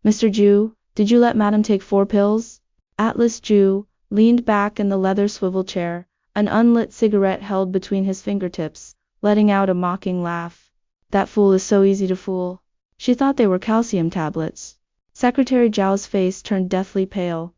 Mr. Ju, did you let Madam take 4 pills? Atlas Ju leaned back in the leather swivel chair, an unlit cigarette held between his fingertips, letting out a mocking laugh. That fool is so easy to fool. She thought they were calcium tablets. Secretary Zhao's face turned deathly pale.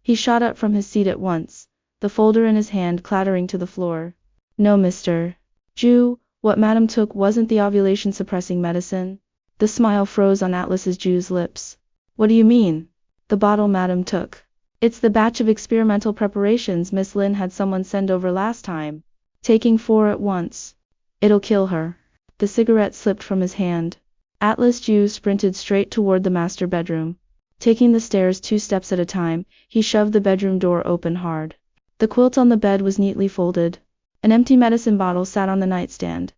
He shot up from his seat at once, the folder in his hand clattering to the floor. No, Mr. Ju, what Madam took wasn't the ovulation-suppressing medicine. The smile froze on Atlas Ju's lips. What do you mean? The bottle Madam took. It's the batch of experimental preparations Miss Lin had someone send over last time. Taking 4 at once. It'll kill her. The cigarette slipped from his hand. Atlas Ju sprinted straight toward the master bedroom. Taking the stairs 2 steps at a time, he shoved the bedroom door open hard. The quilt on the bed was neatly folded. An empty medicine bottle sat on the nightstand.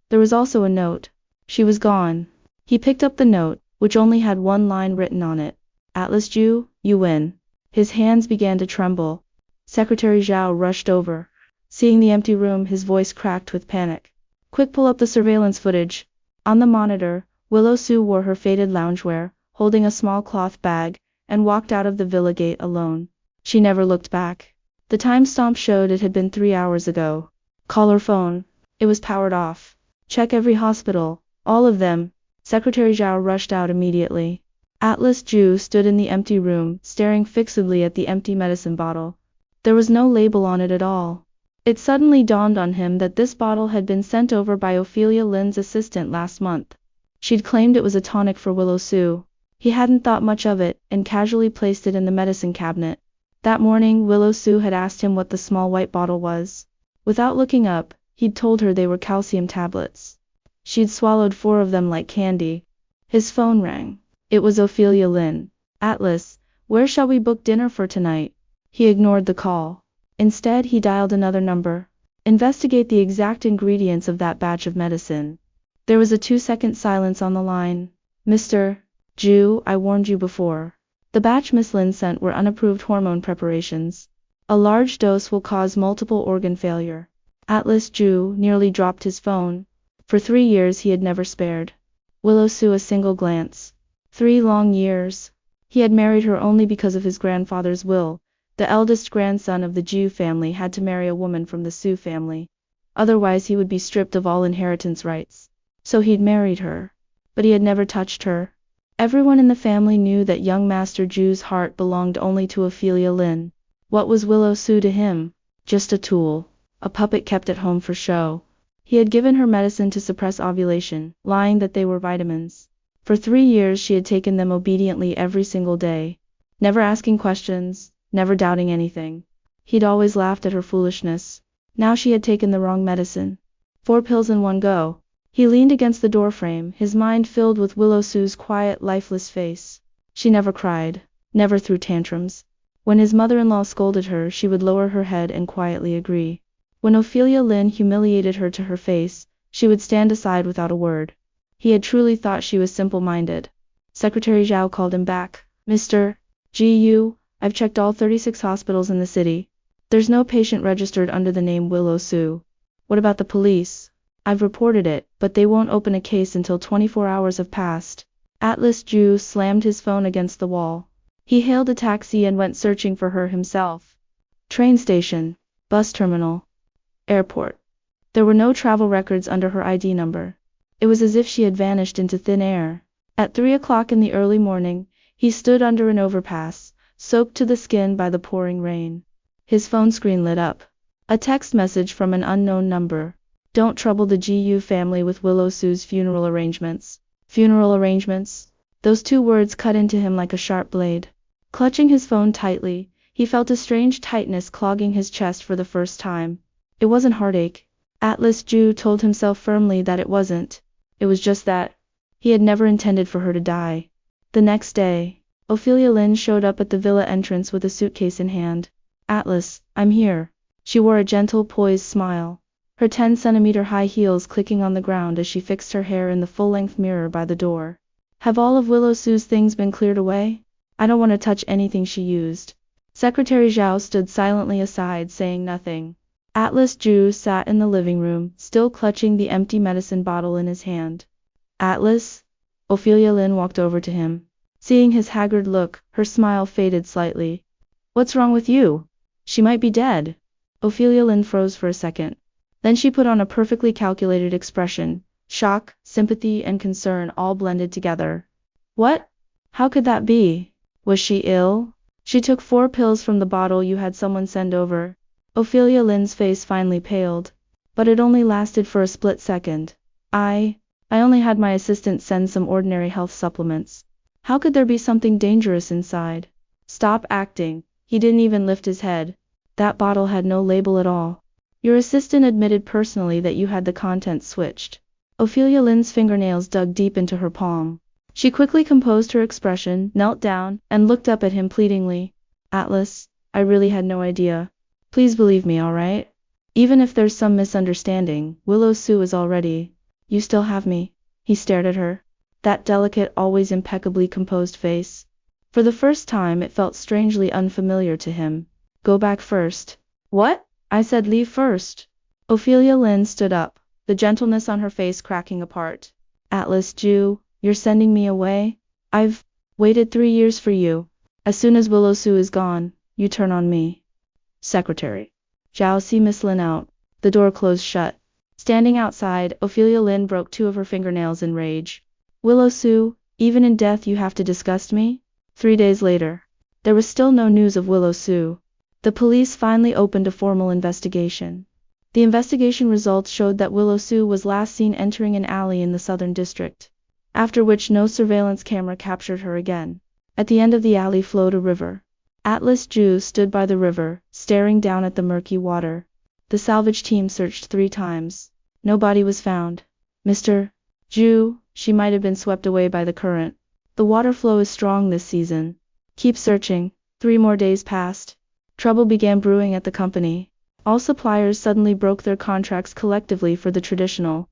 There was also a note. She was gone. He picked up the note, which only had 1 line written on it. Atlas Ju, you win. His hands began to tremble. Secretary Zhao rushed over. Seeing the empty room, his voice cracked with panic. Quick, pull up the surveillance footage. On the monitor, Willow Su wore her faded loungewear, holding a small cloth bag, and walked out of the villa gate alone. She never looked back. The time stamp showed it had been 3 hours ago. Call her phone. It was powered off. Check every hospital. All of them. Secretary Zhao rushed out immediately. Atlas Ju stood in the empty room, staring fixedly at the empty medicine bottle. There was no label on it at all. It suddenly dawned on him that this bottle had been sent over by Ophelia Lin's assistant last month. She'd claimed it was a tonic for Willow Su. He hadn't thought much of it, and casually placed it in the medicine cabinet. That morning, Willow Su had asked him what the small white bottle was. Without looking up, he'd told her they were calcium tablets. She'd swallowed 4 of them like candy. His phone rang. It was Ophelia Lin. Atlas, where shall we book dinner for tonight? He ignored the call. Instead, he dialed another number. Investigate the exact ingredients of that batch of medicine. There was a 2-second silence on the line. Mr. Ju, I warned you before. The batch Miss Lin sent were unapproved hormone preparations. A large dose will cause multiple organ failure. Atlas Ju nearly dropped his phone. For 3 years he had never spared Willow Su a single glance. 3 long years. He had married her only because of his grandfather's will. The eldest grandson of the Ju family had to marry a woman from the Su family. Otherwise he would be stripped of all inheritance rights. So he'd married her. But he had never touched her. Everyone in the family knew that young Master Ju's heart belonged only to Ophelia Lin. What was Willow Su to him? Just a tool. A puppet kept at home for show. He had given her medicine to suppress ovulation, lying that they were vitamins. For 3 years she had taken them obediently every single day. Never asking questions, never doubting anything. He'd always laughed at her foolishness. Now she had taken the wrong medicine. 4 pills in one go. He leaned against the doorframe, his mind filled with Willow Su's quiet, lifeless face. She never cried, never threw tantrums. When his mother-in-law scolded her, she would lower her head and quietly agree. When Ophelia Lin humiliated her to her face, she would stand aside without a word. He had truly thought she was simple-minded. Secretary Zhao called him back. Mr. Gu, I've checked all 36 hospitals in the city. There's no patient registered under the name Willow Su. What about the police? I've reported it, but they won't open a case until 24 hours have passed. Atlas Ju slammed his phone against the wall. He hailed a taxi and went searching for her himself. Train station, bus terminal, airport. There were no travel records under her ID number. It was as if she had vanished into thin air. At 3 o'clock in the early morning, he stood under an overpass, soaked to the skin by the pouring rain. His phone screen lit up. A text message from an unknown number. Don't trouble the Gu family with Willow Su's funeral arrangements. Funeral arrangements? Those 2 words cut into him like a sharp blade. Clutching his phone tightly, he felt a strange tightness clogging his chest for the first time. It wasn't heartache. Atlas Ju told himself firmly that it wasn't. It was just that he had never intended for her to die. The next day, Ophelia Lin showed up at the villa entrance with a suitcase in hand. Atlas, I'm here. She wore a gentle, poised smile. Her 10-centimeter high heels clicking on the ground as she fixed her hair in the full-length mirror by the door. Have all of Willow Su's things been cleared away? I don't want to touch anything she used. Secretary Zhao stood silently aside, saying nothing. Atlas Ju sat in the living room, still clutching the empty medicine bottle in his hand. Atlas? Ophelia Lin walked over to him. Seeing his haggard look, her smile faded slightly. What's wrong with you? She might be dead. Ophelia Lynn froze for a second. Then she put on a perfectly calculated expression, shock, sympathy, and concern all blended together. What? How could that be? Was she ill? She took 4 pills from the bottle you had someone send over. Ophelia Lynn's face finally paled. But it only lasted for a split second. I only had my assistant send some ordinary health supplements. How could there be something dangerous inside? Stop acting. He didn't even lift his head. That bottle had no label at all. Your assistant admitted personally that you had the contents switched. Ophelia Lynn's fingernails dug deep into her palm. She quickly composed her expression, knelt down, and looked up at him pleadingly. Atlas, I really had no idea. Please believe me, all right? Even if there's some misunderstanding, Willow Sue is already. You still have me. He stared at her. That delicate, always impeccably composed face. For the first time it felt strangely unfamiliar to him. Go back first. What? I said leave first. Ophelia Lynn stood up, the gentleness on her face cracking apart. Atlas Jew, you're sending me away? I've waited 3 years for you. As soon as Willow Sue is gone, you turn on me. Secretary. Zhao, see Miss Lin out. The door closed shut. Standing outside, Ophelia Lynn broke 2 of her fingernails in rage. Willow Sue, even in death you have to disgust me? 3 days later. There was still no news of Willow Sue. The police finally opened a formal investigation. The investigation results showed that Willow Sue was last seen entering an alley in the Southern District, after which no surveillance camera captured her again. At the end of the alley flowed a river. Atlas Jew stood by the river, staring down at the murky water. The salvage team searched 3 times. No body was found. Mr. Jew, she might have been swept away by the current. The water flow is strong this season. Keep searching. 3 more days passed. Trouble began brewing at the company. All suppliers suddenly broke their contracts collectively for the traditional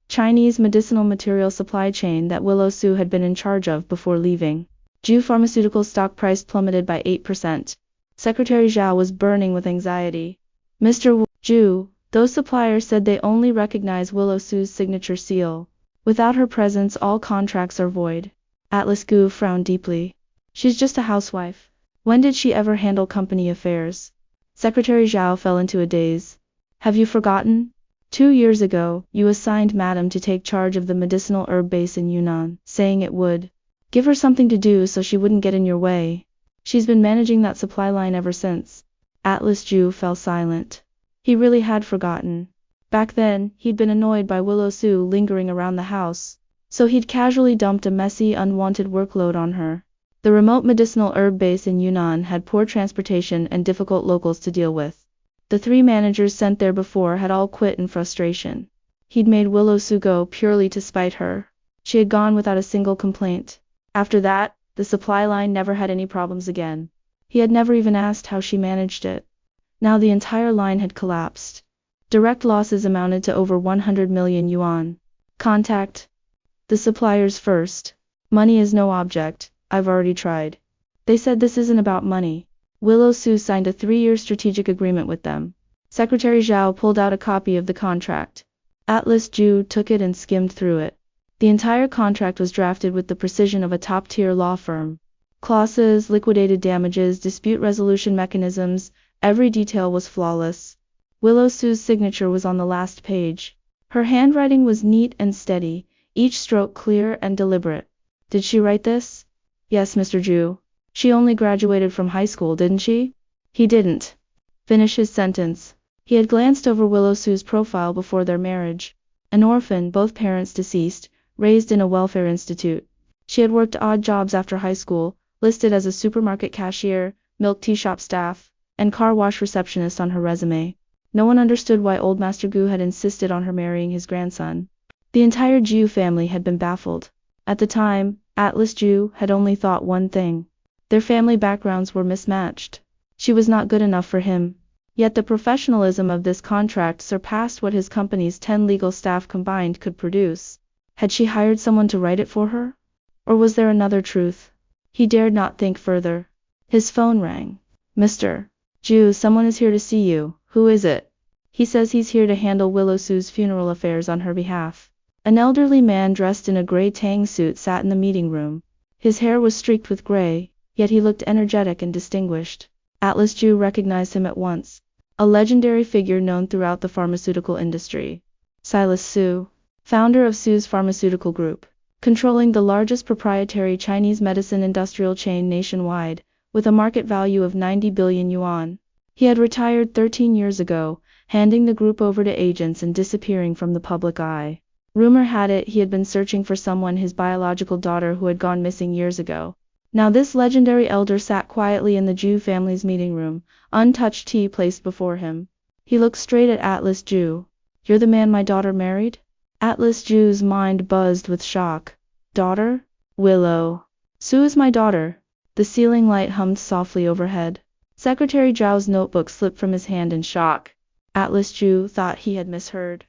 Chinese medicinal material supply chain that Willow Sue had been in charge of before leaving. Jew Pharmaceutical stock price plummeted by 8%. Secretary Zhao was burning with anxiety. Mr. Jew, those suppliers said they only recognize Willow Sue's signature seal. Without her presence all contracts are void. Atlas Gu frowned deeply. She's just a housewife. When did she ever handle company affairs? Secretary Zhao fell into a daze. Have you forgotten? 2 years ago, you assigned Madam to take charge of the medicinal herb base in Yunnan, saying it would give her something to do so she wouldn't get in your way. She's been managing that supply line ever since. Atlas Jew fell silent. He really had forgotten. Back then, he'd been annoyed by Willow Sue lingering around the house, so he'd casually dumped a messy, unwanted workload on her. The remote medicinal herb base in Yunnan had poor transportation and difficult locals to deal with. The 3 managers sent there before had all quit in frustration. He'd made Willow Sue go purely to spite her. She had gone without a single complaint. After that, the supply line never had any problems again. He had never even asked how she managed it. Now the entire line had collapsed. Direct losses amounted to over 100 million yuan. Contact the suppliers first. Money is no object. I've already tried. They said this isn't about money. Willow Sue signed a 3-year strategic agreement with them. Secretary Zhao pulled out a copy of the contract. Atlas Jew took it and skimmed through it. The entire contract was drafted with the precision of a top-tier law firm. Clauses, liquidated damages, dispute resolution mechanisms, every detail was flawless. Willow Sue's signature was on the last page. Her handwriting was neat and steady, each stroke clear and deliberate. Did she write this? Yes, Mr. Jew. She only graduated from high school, didn't she? He didn't finish his sentence. He had glanced over Willow Sue's profile before their marriage. An orphan, both parents deceased, raised in a welfare institute. She had worked odd jobs after high school, listed as a supermarket cashier, milk tea shop staff, and car wash receptionist on her resume. No one understood why old Master Gu had insisted on her marrying his grandson. The entire Jiu family had been baffled. At the time, Atlas Jew had only thought one thing. Their family backgrounds were mismatched. She was not good enough for him. Yet the professionalism of this contract surpassed what his company's 10 legal staff combined could produce. Had she hired someone to write it for her? Or was there another truth? He dared not think further. His phone rang. Mr. Jew, someone is here to see you. Who is it? He says he's here to handle Willow Sue's funeral affairs on her behalf. An elderly man dressed in a gray tang suit sat in the meeting room. His hair was streaked with gray, yet he looked energetic and distinguished. Atlas Jew recognized him at once. A legendary figure known throughout the pharmaceutical industry. Silas Su, founder of Su's Pharmaceutical Group, controlling the largest proprietary Chinese medicine industrial chain nationwide, with a market value of 90 billion yuan. He had retired 13 years ago, handing the group over to agents and disappearing from the public eye. Rumor had it he had been searching for someone, his biological daughter who had gone missing years ago. Now this legendary elder sat quietly in the Jew family's meeting room, untouched tea placed before him. He looked straight at Atlas Jew. "You're the man my daughter married?" Atlas Jew's mind buzzed with shock. "Daughter? Willow. Su is my daughter." The ceiling light hummed softly overhead. Secretary Zhao's notebook slipped from his hand in shock. Atlas Jew thought he had misheard.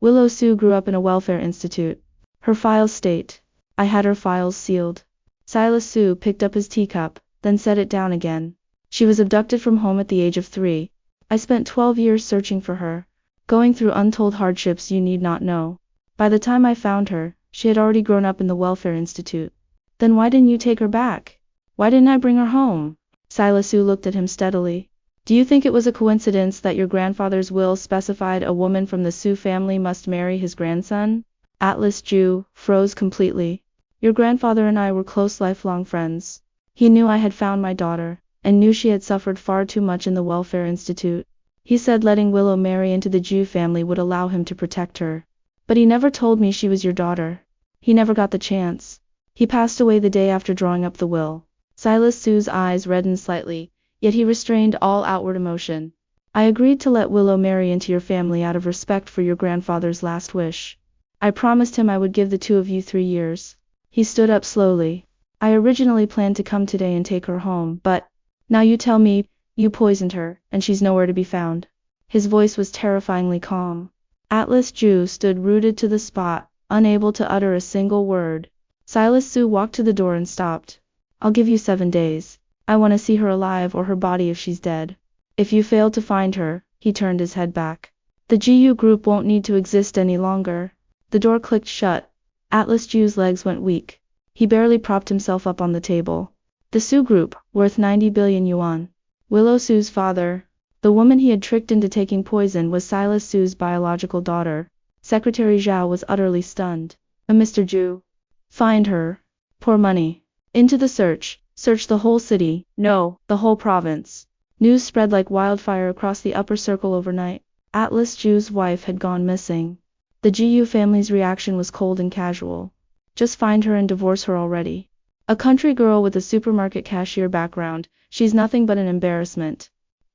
Willow Su grew up in a welfare institute. Her files state. I had her files sealed. Silas Su picked up his teacup, then set it down again. She was abducted from home at the age of 3. I spent 12 years searching for her, going through untold hardships you need not know. By the time I found her, she had already grown up in the welfare institute. Then why didn't you take her back? Why didn't I bring her home? Silas Su looked at him steadily. Do you think it was a coincidence that your grandfather's will specified a woman from the Su family must marry his grandson? Atlas Jew froze completely. Your grandfather and I were close lifelong friends. He knew I had found my daughter, and knew she had suffered far too much in the welfare institute. He said letting Willow marry into the Jew family would allow him to protect her. But he never told me she was your daughter. He never got the chance. He passed away the day after drawing up the will. Silas Su's eyes reddened slightly, yet he restrained all outward emotion. I agreed to let Willow marry into your family out of respect for your grandfather's last wish. I promised him I would give the two of you 3 years. He stood up slowly. I originally planned to come today and take her home, but now you tell me you poisoned her, and she's nowhere to be found. His voice was terrifyingly calm. Atlas Jew stood rooted to the spot, unable to utter a single word. Silas Su walked to the door and stopped. I'll give you 7 days. I want to see her alive or her body if she's dead. If you fail to find her, he turned his head back. The GU group won't need to exist any longer. The door clicked shut. Atlas Jew's legs went weak. He barely propped himself up on the table. The Su group, worth 90 billion yuan. Willow Su's father. The woman he had tricked into taking poison was Silas Su's biological daughter. Secretary Zhao was utterly stunned. Mr. Jew. Find her. Pour money. Into the search. Search the whole city, no, the whole province. News spread like wildfire across the upper circle overnight. Atlas Jew's wife had gone missing. The GU family's reaction was cold and casual. Just find her and divorce her already. A country girl with a supermarket cashier background, she's nothing but an embarrassment.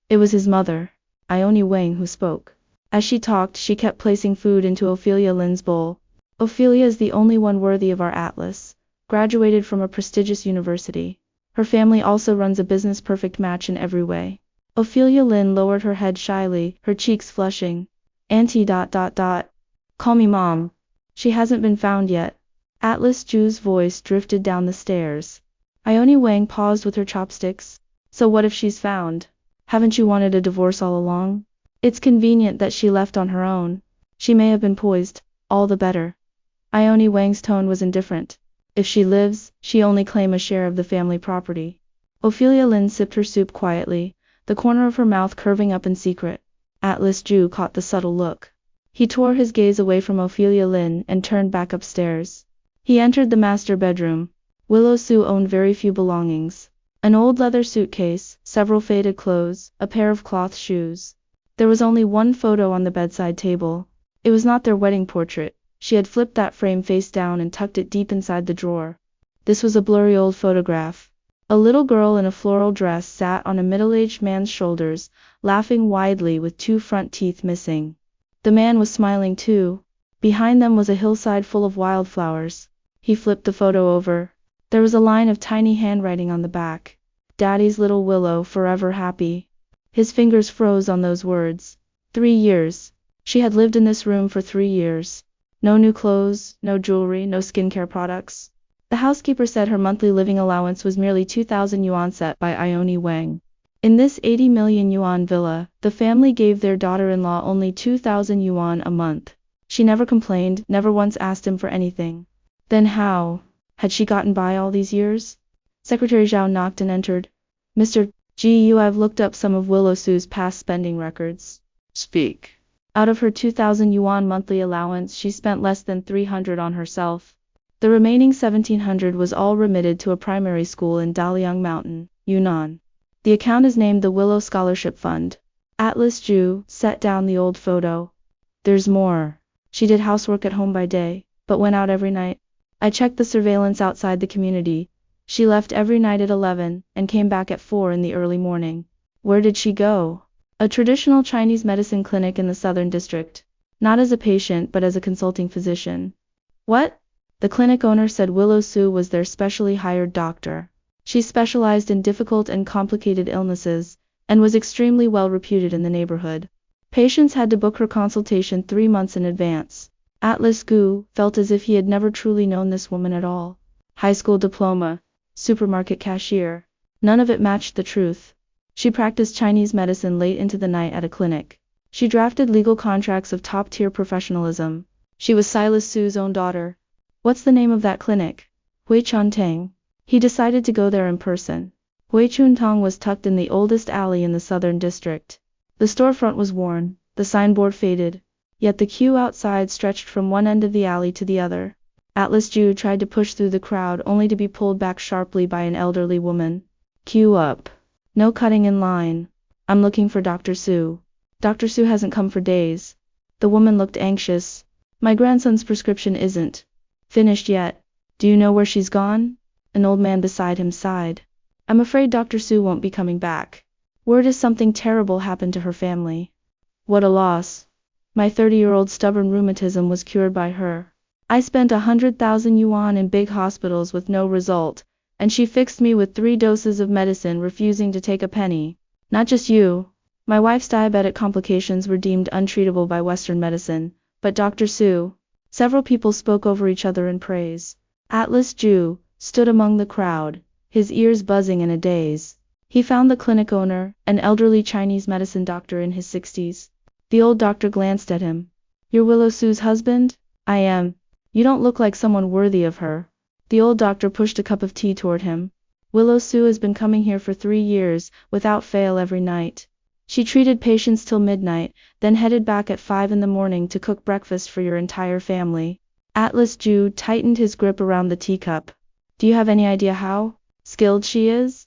It was his mother, Ione Wang, who spoke. As she talked, she kept placing food into Ophelia Lin's bowl. Ophelia is the only one worthy of our Atlas, graduated from a prestigious university. Her family also runs a business perfect match in every way. Ophelia Lin lowered her head shyly, her cheeks flushing. Auntie ... Call me Mom. She hasn't been found yet. Atlas Jew's voice drifted down the stairs. Ione Wang paused with her chopsticks. So what if she's found? Haven't you wanted a divorce all along? It's convenient that she left on her own. She may have been poisoned, all the better. Ione Wang's tone was indifferent. If she lives, she only claim a share of the family property. Ophelia Lin sipped her soup quietly, the corner of her mouth curving up in secret. Atlas Jew caught the subtle look. He tore his gaze away from Ophelia Lin and turned back upstairs. He entered the master bedroom. Willow Su owned very few belongings. An old leather suitcase, several faded clothes, a pair of cloth shoes. There was only one photo on the bedside table. It was not their wedding portrait. She had flipped that frame face down and tucked it deep inside the drawer. This was a blurry old photograph. A little girl in a floral dress sat on a middle-aged man's shoulders, laughing widely with 2 front teeth missing. The man was smiling too. Behind them was a hillside full of wildflowers. He flipped the photo over. There was a line of tiny handwriting on the back. Daddy's little Willow, forever happy. His fingers froze on those words. 3 years. She had lived in this room for 3 years. No new clothes, no jewelry, no skincare products. The housekeeper said her monthly living allowance was merely 2,000 yuan set by Ione Wang. In this 80 million yuan villa, the family gave their daughter-in-law only 2,000 yuan a month. She never complained, never once asked him for anything. Then how? Had she gotten by all these years? Secretary Zhao knocked and entered. Mr. Gu, I've looked up some of Willow Sue's past spending records. Speak. Out of her 2,000 yuan monthly allowance, she spent less than 300 on herself. The remaining 1,700 was all remitted to a primary school in Daliang Mountain, Yunnan. The account is named the Willow Scholarship Fund. Atlas Ju set down the old photo. There's more. She did housework at home by day, but went out every night. I checked the surveillance outside the community. She left every night at 11 and came back at 4 in the early morning. Where did she go? A traditional Chinese medicine clinic in the southern district. Not as a patient but as a consulting physician. What? The clinic owner said Willow Sue was their specially hired doctor. She specialized in difficult and complicated illnesses, and was extremely well reputed in the neighborhood. Patients had to book her consultation 3 months in advance. Atlas Gu felt as if he had never truly known this woman at all. High school diploma, supermarket cashier, none of it matched the truth. She practiced Chinese medicine late into the night at a clinic. She drafted legal contracts of top-tier professionalism. She was Silas Sue's own daughter. What's the name of that clinic? Hui Chuntang. He decided to go there in person. Hui Chuntang was tucked in the oldest alley in the southern district. The storefront was worn, the signboard faded, yet the queue outside stretched from one end of the alley to the other. Atlas Ju tried to push through the crowd only to be pulled back sharply by an elderly woman. Queue up. No cutting in line. I'm looking for Dr. Sue. Dr. Sue hasn't come for days. The woman looked anxious. My grandson's prescription isn't finished yet. Do you know where she's gone? An old man beside him sighed. I'm afraid Dr. Sue won't be coming back. Word is something terrible happened to her family. What a loss. My 30-year-old stubborn rheumatism was cured by her. I spent 100,000 yuan in big hospitals with no result, and she fixed me with 3 doses of medicine, refusing to take a penny. Not just you. My wife's diabetic complications were deemed untreatable by Western medicine, but Dr. Sue. Several people spoke over each other in praise. Atlas Ju stood among the crowd, his ears buzzing in a daze. He found the clinic owner, an elderly Chinese medicine doctor in his 60s. The old doctor glanced at him. You're Willow Sue's husband? I am. You don't look like someone worthy of her. The old doctor pushed a cup of tea toward him. Willow Sue has been coming here for 3 years, without fail every night. She treated patients till midnight, then headed back at 5 in the morning to cook breakfast for your entire family. Atlas Ju tightened his grip around the teacup. Do you have any idea how skilled she is?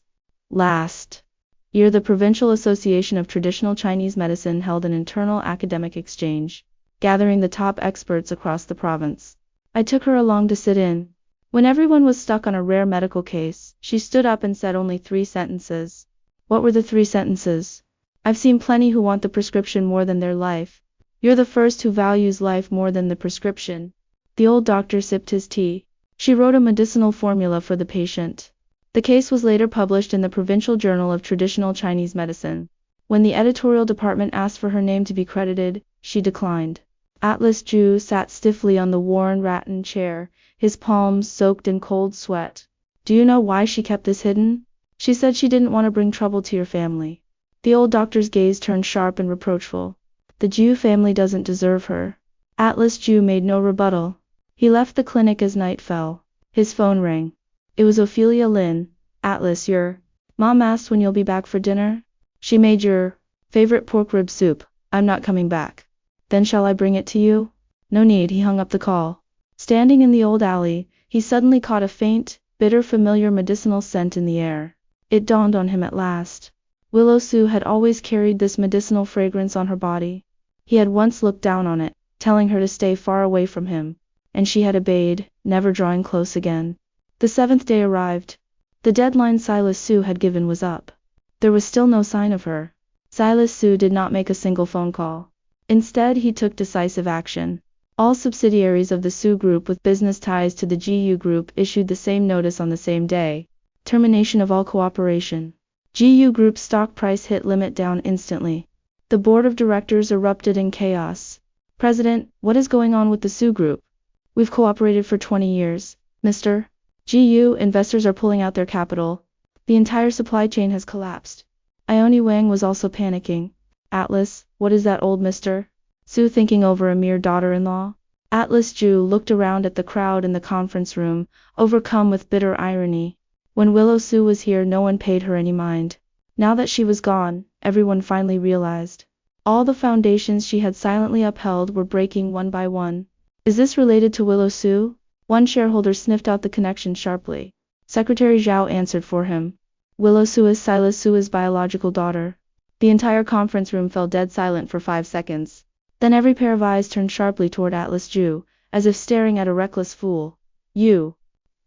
Last year, the Provincial Association of Traditional Chinese Medicine held an internal academic exchange, gathering the top experts across the province. I took her along to sit in. When everyone was stuck on a rare medical case, she stood up and said only 3 sentences. What were the 3 sentences? I've seen plenty who want the prescription more than their life. You're the first who values life more than the prescription. The old doctor sipped his tea. She wrote a medicinal formula for the patient. The case was later published in the Provincial Journal of Traditional Chinese Medicine. When the editorial department asked for her name to be credited, she declined. Atlas Ju sat stiffly on the worn rattan chair, his palms soaked in cold sweat. Do you know why she kept this hidden? She said she didn't want to bring trouble to your family. The old doctor's gaze turned sharp and reproachful. The Ju family doesn't deserve her. Atlas Ju made no rebuttal. He left the clinic as night fell. His phone rang. It was Ophelia Lin. Atlas, your mom asked when you'll be back for dinner? She made your favorite pork rib soup. I'm not coming back. Then shall I bring it to you? No need, he hung up the call. Standing in the old alley, he suddenly caught a faint, bitter, familiar medicinal scent in the air. It dawned on him at last. Willow Sue had always carried this medicinal fragrance on her body. He had once looked down on it, telling her to stay far away from him, and she had obeyed, never drawing close again. The 7th day arrived. The deadline Silas Sue had given was up. There was still no sign of her. Silas Sue did not make a single phone call. Instead, he took decisive action. All subsidiaries of the Sue Group with business ties to the GU Group issued the same notice on the same day. Termination of all cooperation. GU Group's stock price hit limit down instantly. The board of directors erupted in chaos. President, what is going on with the Sue Group? We've cooperated for 20 years, Mr. GU. Investors are pulling out their capital. The entire supply chain has collapsed. Ione Wang was also panicking. Atlas, what is that old Mr. Sue thinking over a mere daughter-in-law? Atlas Jew looked around at the crowd in the conference room, overcome with bitter irony. When Willow Sue was here, no one paid her any mind. Now that she was gone, everyone finally realized. All the foundations she had silently upheld were breaking one by one. Is this related to Willow Sue? One shareholder sniffed out the connection sharply. Secretary Zhao answered for him. Willow Sue is Silas Sue's biological daughter. The entire conference room fell dead silent for 5 seconds. Then every pair of eyes turned sharply toward Atlas Jew, as if staring at a reckless fool. You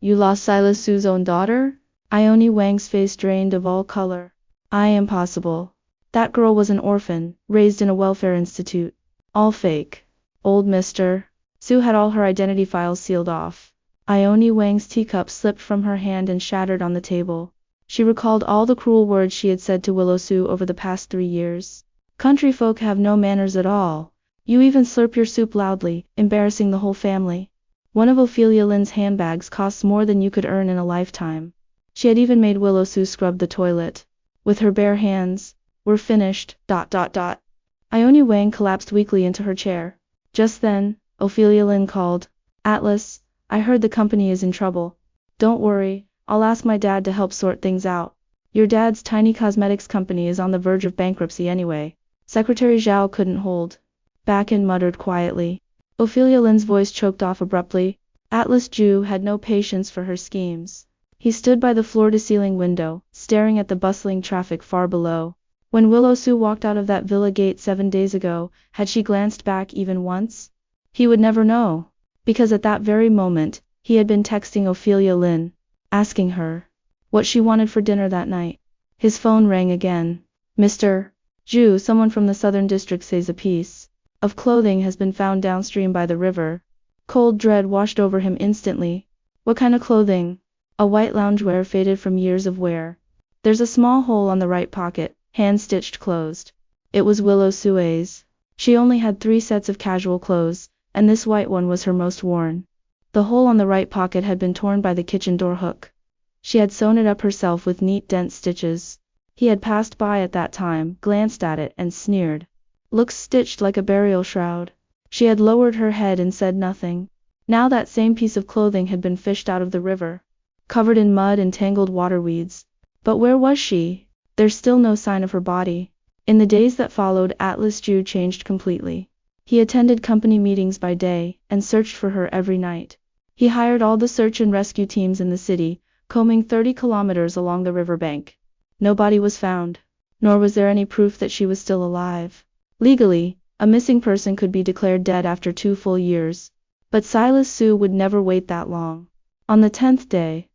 lost Silas Sue's own daughter? Ione Wang's face drained of all color. Impossible. That girl was an orphan, raised in a welfare institute. All fake. Old Mr. Sue had all her identity files sealed off. Ione Wang's teacup slipped from her hand and shattered on the table. She recalled all the cruel words she had said to Willow Sue over the past 3 years. Country folk have no manners at all. You even slurp your soup loudly, embarrassing the whole family. One of Ophelia Lynn's handbags costs more than you could earn in a lifetime. She had even made Willow Sue scrub the toilet with her bare hands. We're finished. Ione Wang collapsed weakly into her chair. Just then, Ophelia Lynn called. Atlas, I heard the company is in trouble. Don't worry, I'll ask my dad to help sort things out. Your dad's tiny cosmetics company is on the verge of bankruptcy anyway. Secretary Zhao couldn't hold back and muttered quietly. Ophelia Lynn's voice choked off abruptly. Atlas Jew had no patience for her schemes. He stood by the floor-to-ceiling window, staring at the bustling traffic far below. When Willow Sue walked out of that villa gate 7 days ago, had she glanced back even once? He would never know. Because at that very moment, he had been texting Ophelia Lynn, asking her what she wanted for dinner that night. His phone rang again. Mr. Jew, someone from the southern district says a piece of clothing has been found downstream by the river. Cold dread washed over him instantly. What kind of clothing? A white loungewear faded from years of wear. There's a small hole on the right pocket, hand-stitched closed. It was Willow Sue's. She only had 3 sets of casual clothes, and this white one was her most worn. The hole on the right pocket had been torn by the kitchen door hook. She had sewn it up herself with neat dense stitches. He had passed by at that time, glanced at it, and sneered. Looks stitched like a burial shroud. She had lowered her head and said nothing. Now that same piece of clothing had been fished out of the river, covered in mud and tangled water weeds. But where was she? There's still no sign of her body. In the days that followed, Atlas Jew changed completely. He attended company meetings by day, and searched for her every night. He hired all the search and rescue teams in the city, combing 30 kilometers along the riverbank. Nobody was found. Nor was there any proof that she was still alive. Legally, a missing person could be declared dead after 2 full years. But Silas Sue would never wait that long. On the 10th day,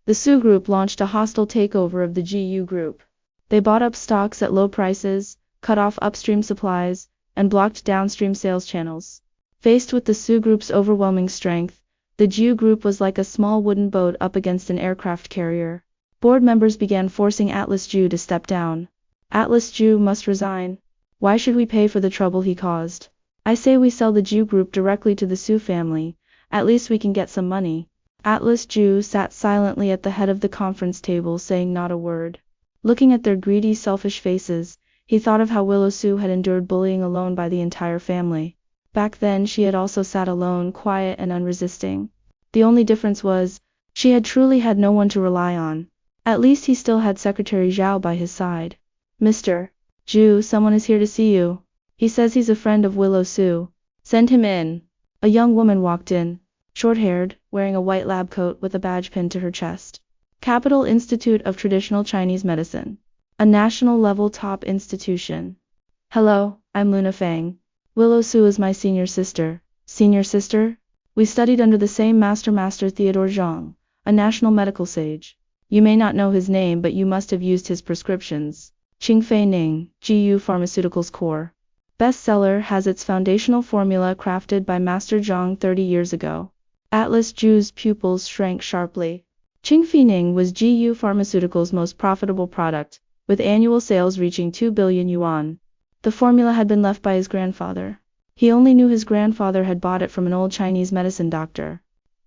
the Sue Group launched a hostile takeover of the GU Group. They bought up stocks at low prices, cut off upstream supplies, and blocked downstream sales channels. Faced with the Sue Group's overwhelming strength, the GU Group was like a small wooden boat up against an aircraft carrier. Board members began forcing Atlas Jew to step down. Atlas Jew must resign. Why should we pay for the trouble he caused? I say we sell the Jew Group directly to the Sue family. At least we can get some money. Atlas Jew sat silently at the head of the conference table, saying not a word. Looking at their greedy, selfish faces, he thought of how Willow Sue had endured bullying alone by the entire family. Back then she had also sat alone, quiet and unresisting. The only difference was, she had truly had no one to rely on. At least he still had Secretary Zhao by his side. Mr. Jew, someone is here to see you. He says he's a friend of Willow Sue. Send him in. A young woman walked in, short-haired, wearing a white lab coat with a badge pinned to her chest. Capital Institute of Traditional Chinese Medicine. A national-level top institution. Hello, I'm Luna Fang. Willow Sue is my senior sister. Senior sister? We studied under the same Master Theodore Zhang, a national medical sage. You may not know his name, but you must have used his prescriptions. Qingfei Ning, GU Pharmaceuticals Core. Bestseller, has its foundational formula crafted by Master Zhang 30 years ago. Atlas Jew's pupils shrank sharply. Qingfei Ning was GU Pharmaceuticals' most profitable product, with annual sales reaching 2 billion yuan. The formula had been left by his grandfather. He only knew his grandfather had bought it from an old Chinese medicine doctor.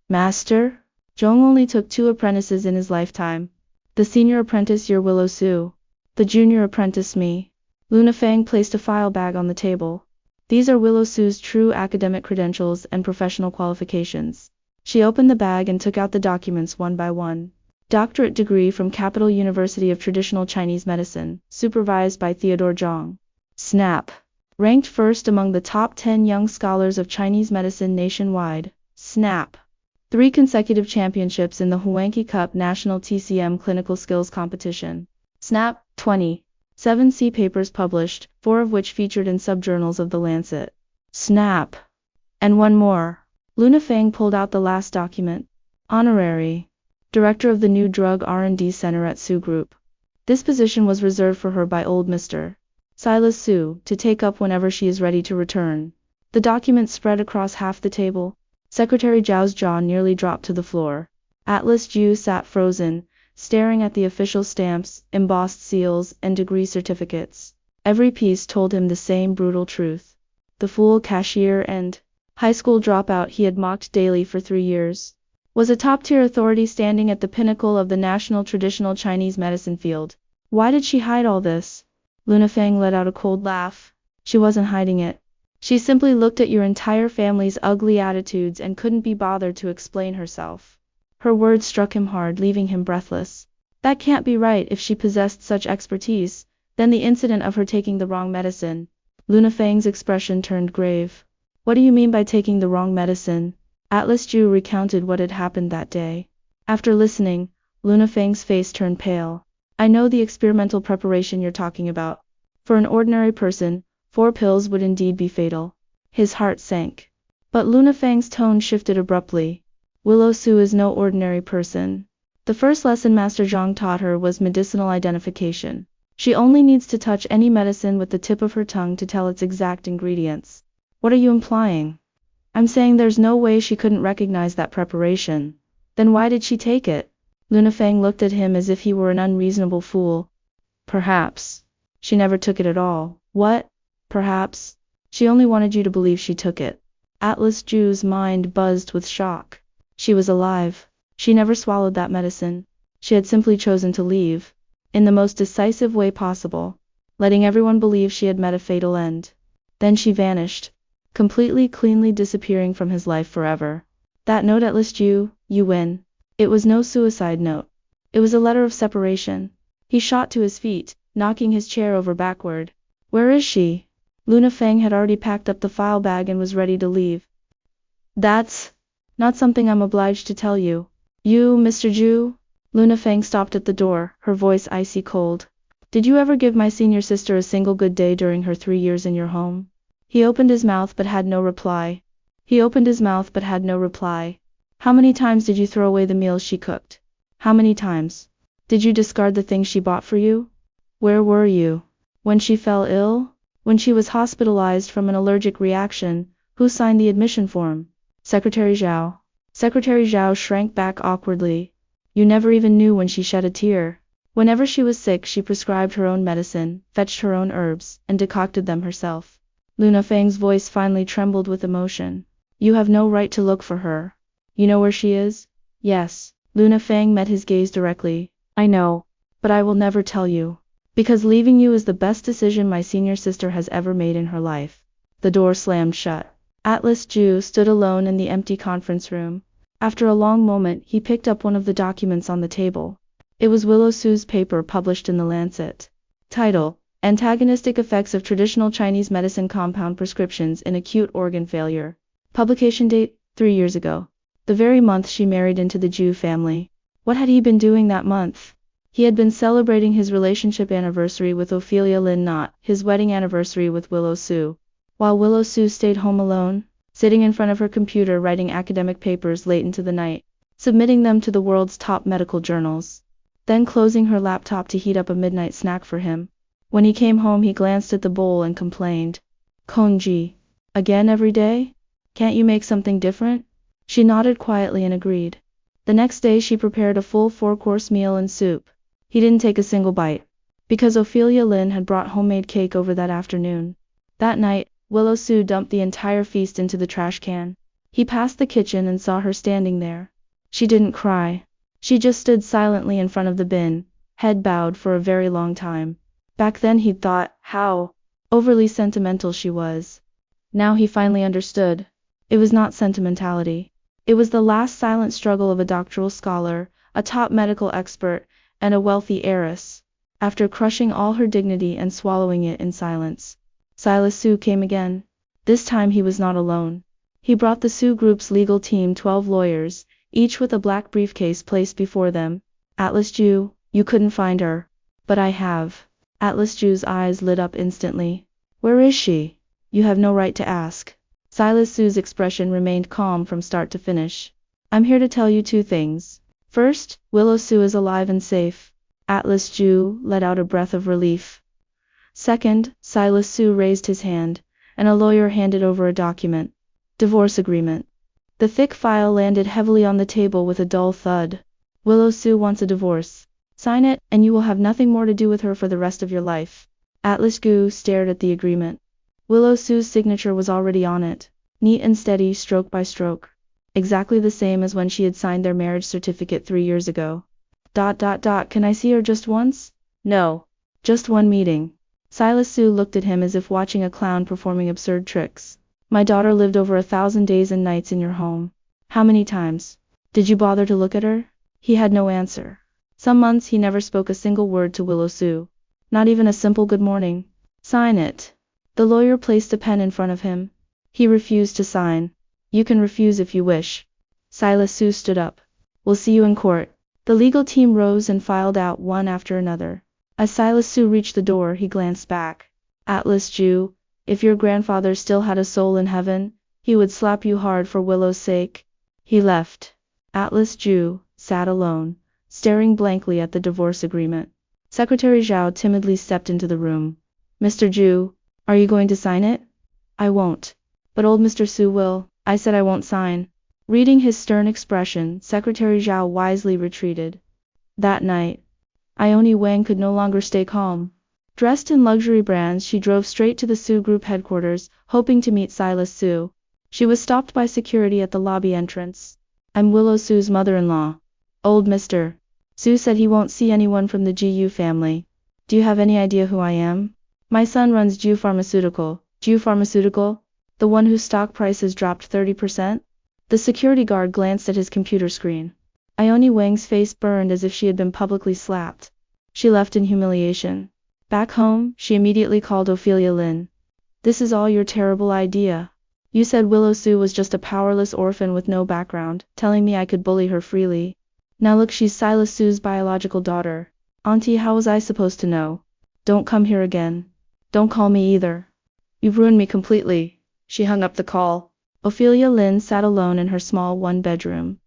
Master? Zhang only took 2 apprentices in his lifetime. The senior apprentice, your Willow Sue. The junior apprentice, me. Luna Fang placed a file bag on the table. These are Willow Sue's true academic credentials and professional qualifications. She opened the bag and took out the documents one by one. Doctorate degree from Capital University of Traditional Chinese Medicine, supervised by Theodore Zhang. Snap. Ranked first among the top 10 young scholars of Chinese medicine nationwide. Snap. 3 consecutive championships in the Huangqi Cup National TCM Clinical Skills Competition. Snap. 20. 7 C papers published, 4 of which featured in subjournals of The Lancet. Snap. And one more. Luna Feng pulled out the last document. Honorary Director of the New Drug R&D Center at Su Group. This position was reserved for her by old Mr. Silas Su, to take up whenever she is ready to return. The document spread across half the table. Secretary Zhao's jaw nearly dropped to the floor. Atlas Ju sat frozen, staring at the official stamps, embossed seals, and degree certificates. Every piece told him the same brutal truth. The fool cashier and high school dropout he had mocked daily for 3 years was a top-tier authority standing at the pinnacle of the national traditional Chinese medicine field. Why did she hide all this? Luna Feng let out a cold laugh. She wasn't hiding it. She simply looked at your entire family's ugly attitudes and couldn't be bothered to explain herself. Her words struck him hard, leaving him breathless. That can't be right. If she possessed such expertise, then the incident of her taking the wrong medicine. Luna Feng's expression turned grave. What do you mean by taking the wrong medicine? Atlas Ju recounted what had happened that day. After listening, Luna Feng's face turned pale. I know the experimental preparation you're talking about. For an ordinary person, 4 pills would indeed be fatal. His heart sank. But Luna Feng's tone shifted abruptly. Willow Su is no ordinary person. The first lesson Master Zhang taught her was medicinal identification. She only needs to touch any medicine with the tip of her tongue to tell its exact ingredients. What are you implying? I'm saying there's no way she couldn't recognize that preparation. Then why did she take it? Luna Feng looked at him as if he were an unreasonable fool. Perhaps she never took it at all. What? Perhaps she only wanted you to believe she took it. Atlas Ju's mind buzzed with shock. She was alive. She never swallowed that medicine. She had simply chosen to leave, in the most decisive way possible, letting everyone believe she had met a fatal end. Then she vanished, completely cleanly disappearing from his life forever. That note, Atlas Ju, you win. It was no suicide note. It was a letter of separation. He shot to his feet, knocking his chair over backward. Where is she? Luna Feng had already packed up the file bag and was ready to leave. That's not something I'm obliged to tell you. You, Mr. Ju? Luna Feng stopped at the door, her voice icy cold. Did you ever give my senior sister a single good day during her 3 years in your home? He opened his mouth but had no reply. How many times did you throw away the meals she cooked? How many times? Did you discard the things she bought for you? Where were you when she fell ill? When she was hospitalized from an allergic reaction, who signed the admission form? Secretary Zhao. Secretary Zhao shrank back awkwardly. You never even knew when she shed a tear. Whenever she was sick, she prescribed her own medicine, fetched her own herbs, and decocted them herself. Luna Feng's voice finally trembled with emotion. You have no right to look for her. You know where she is? Yes. Luna Feng met his gaze directly. I know. But I will never tell you. Because leaving you is the best decision my senior sister has ever made in her life. The door slammed shut. Atlas Ju stood alone in the empty conference room. After a long moment, he picked up one of the documents on the table. It was Willow Sue's paper published in The Lancet. Title: Antagonistic Effects of Traditional Chinese Medicine Compound Prescriptions in Acute Organ Failure. Publication date: 3 years ago. The very month she married into the Ju family. What had he been doing that month? He had been celebrating his relationship anniversary with Ophelia Lin, not his wedding anniversary with Willow Su. While Willow Su stayed home alone, sitting in front of her computer writing academic papers late into the night, submitting them to the world's top medical journals, then closing her laptop to heat up a midnight snack for him. When he came home, he glanced at the bowl and complained. Kongji. Again every day? Can't you make something different? She nodded quietly and agreed. The next day she prepared a full 4-course meal and soup. He didn't take a single bite, because Ophelia Lin had brought homemade cake over that afternoon. That night, Willow Su dumped the entire feast into the trash can. He passed the kitchen and saw her standing there. She didn't cry. She just stood silently in front of the bin, head bowed for a very long time. Back then he'd thought how overly sentimental she was. Now he finally understood. It was not sentimentality. It was the last silent struggle of a doctoral scholar, a top medical expert, and a wealthy heiress. After crushing all her dignity and swallowing it in silence, Silas Su came again. This time he was not alone. He brought the Su Group's legal team 12 lawyers, each with a black briefcase placed before them. Atlas Ju, you couldn't find her. But I have. Atlas Ju's eyes lit up instantly. Where is she? You have no right to ask. Silas Su's expression remained calm from start to finish. I'm here to tell you 2 things. First, Willow Su is alive and safe. Atlas Ju let out a breath of relief. Second, Silas Su raised his hand, and a lawyer handed over a document. Divorce agreement. The thick file landed heavily on the table with a dull thud. Willow Su wants a divorce. Sign it, and you will have nothing more to do with her for the rest of your life. Atlas Ju stared at the agreement. Willow Su's signature was already on it, neat and steady, stroke by stroke. Exactly the same as when she had signed their marriage certificate 3 years ago. Can I see her just once? No. Just one meeting. Silas Su looked at him as if watching a clown performing absurd tricks. My daughter lived over 1,000 days and nights in your home. How many times? Did you bother to look at her? He had no answer. Some months he never spoke a single word to Willow Su. Not even a simple good morning. Sign it. The lawyer placed a pen in front of him. He refused to sign. You can refuse if you wish. Silas Su stood up. We'll see you in court. The legal team rose and filed out one after another. As Silas Su reached the door, he glanced back. Atlas Ju, if your grandfather still had a soul in heaven, he would slap you hard for Willow's sake. He left. Atlas Ju sat alone, staring blankly at the divorce agreement. Secretary Zhao timidly stepped into the room. Mr. Ju, are you going to sign it? I won't. But old Mr. Su will. I said I won't sign. Reading his stern expression, Secretary Zhao wisely retreated. That night, Ione Wang could no longer stay calm. Dressed in luxury brands, she drove straight to the Su Group headquarters, hoping to meet Silas Su. She was stopped by security at the lobby entrance. I'm Willow Su's mother-in-law. Old Mr. Su said he won't see anyone from the GU family. Do you have any idea who I am? My son runs Ju Pharmaceutical. Ju Pharmaceutical? The one whose stock price has dropped 30%? The security guard glanced at his computer screen. Ione Wang's face burned as if she had been publicly slapped. She left in humiliation. Back home, she immediately called Ophelia Lin. This is all your terrible idea. You said Willow Su was just a powerless orphan with no background, telling me I could bully her freely. Now look, she's Silas Su's biological daughter. Auntie, how was I supposed to know? Don't come here again. Don't call me either. You've ruined me completely. She hung up the call. Ophelia Lin sat alone in her small one-bedroom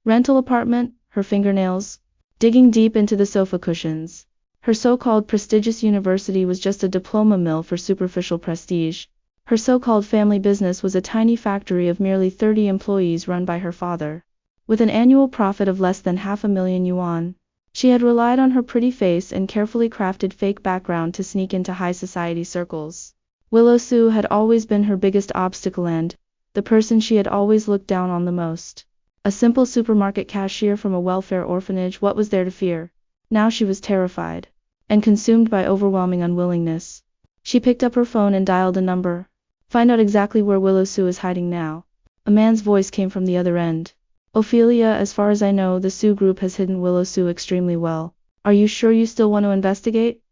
rental apartment, her fingernails digging deep into the sofa cushions. Her so-called prestigious university was just a diploma mill for superficial prestige. Her so-called family business was a tiny factory of merely 30 employees run by her father. With an annual profit of less than 500,000 yuan, she had relied on her pretty face and carefully crafted fake background to sneak into high society circles. Willow Su had always been her biggest obstacle and the person she had always looked down on the most. A simple supermarket cashier from a welfare orphanage, what was there to fear? Now she was terrified and consumed by overwhelming unwillingness. She picked up her phone and dialed a number. Find out exactly where Willow Su is hiding now. A man's voice came from the other end. Ophelia, as far as I know, the Su Group has hidden Willow Su extremely well. Are you sure you still want to investigate?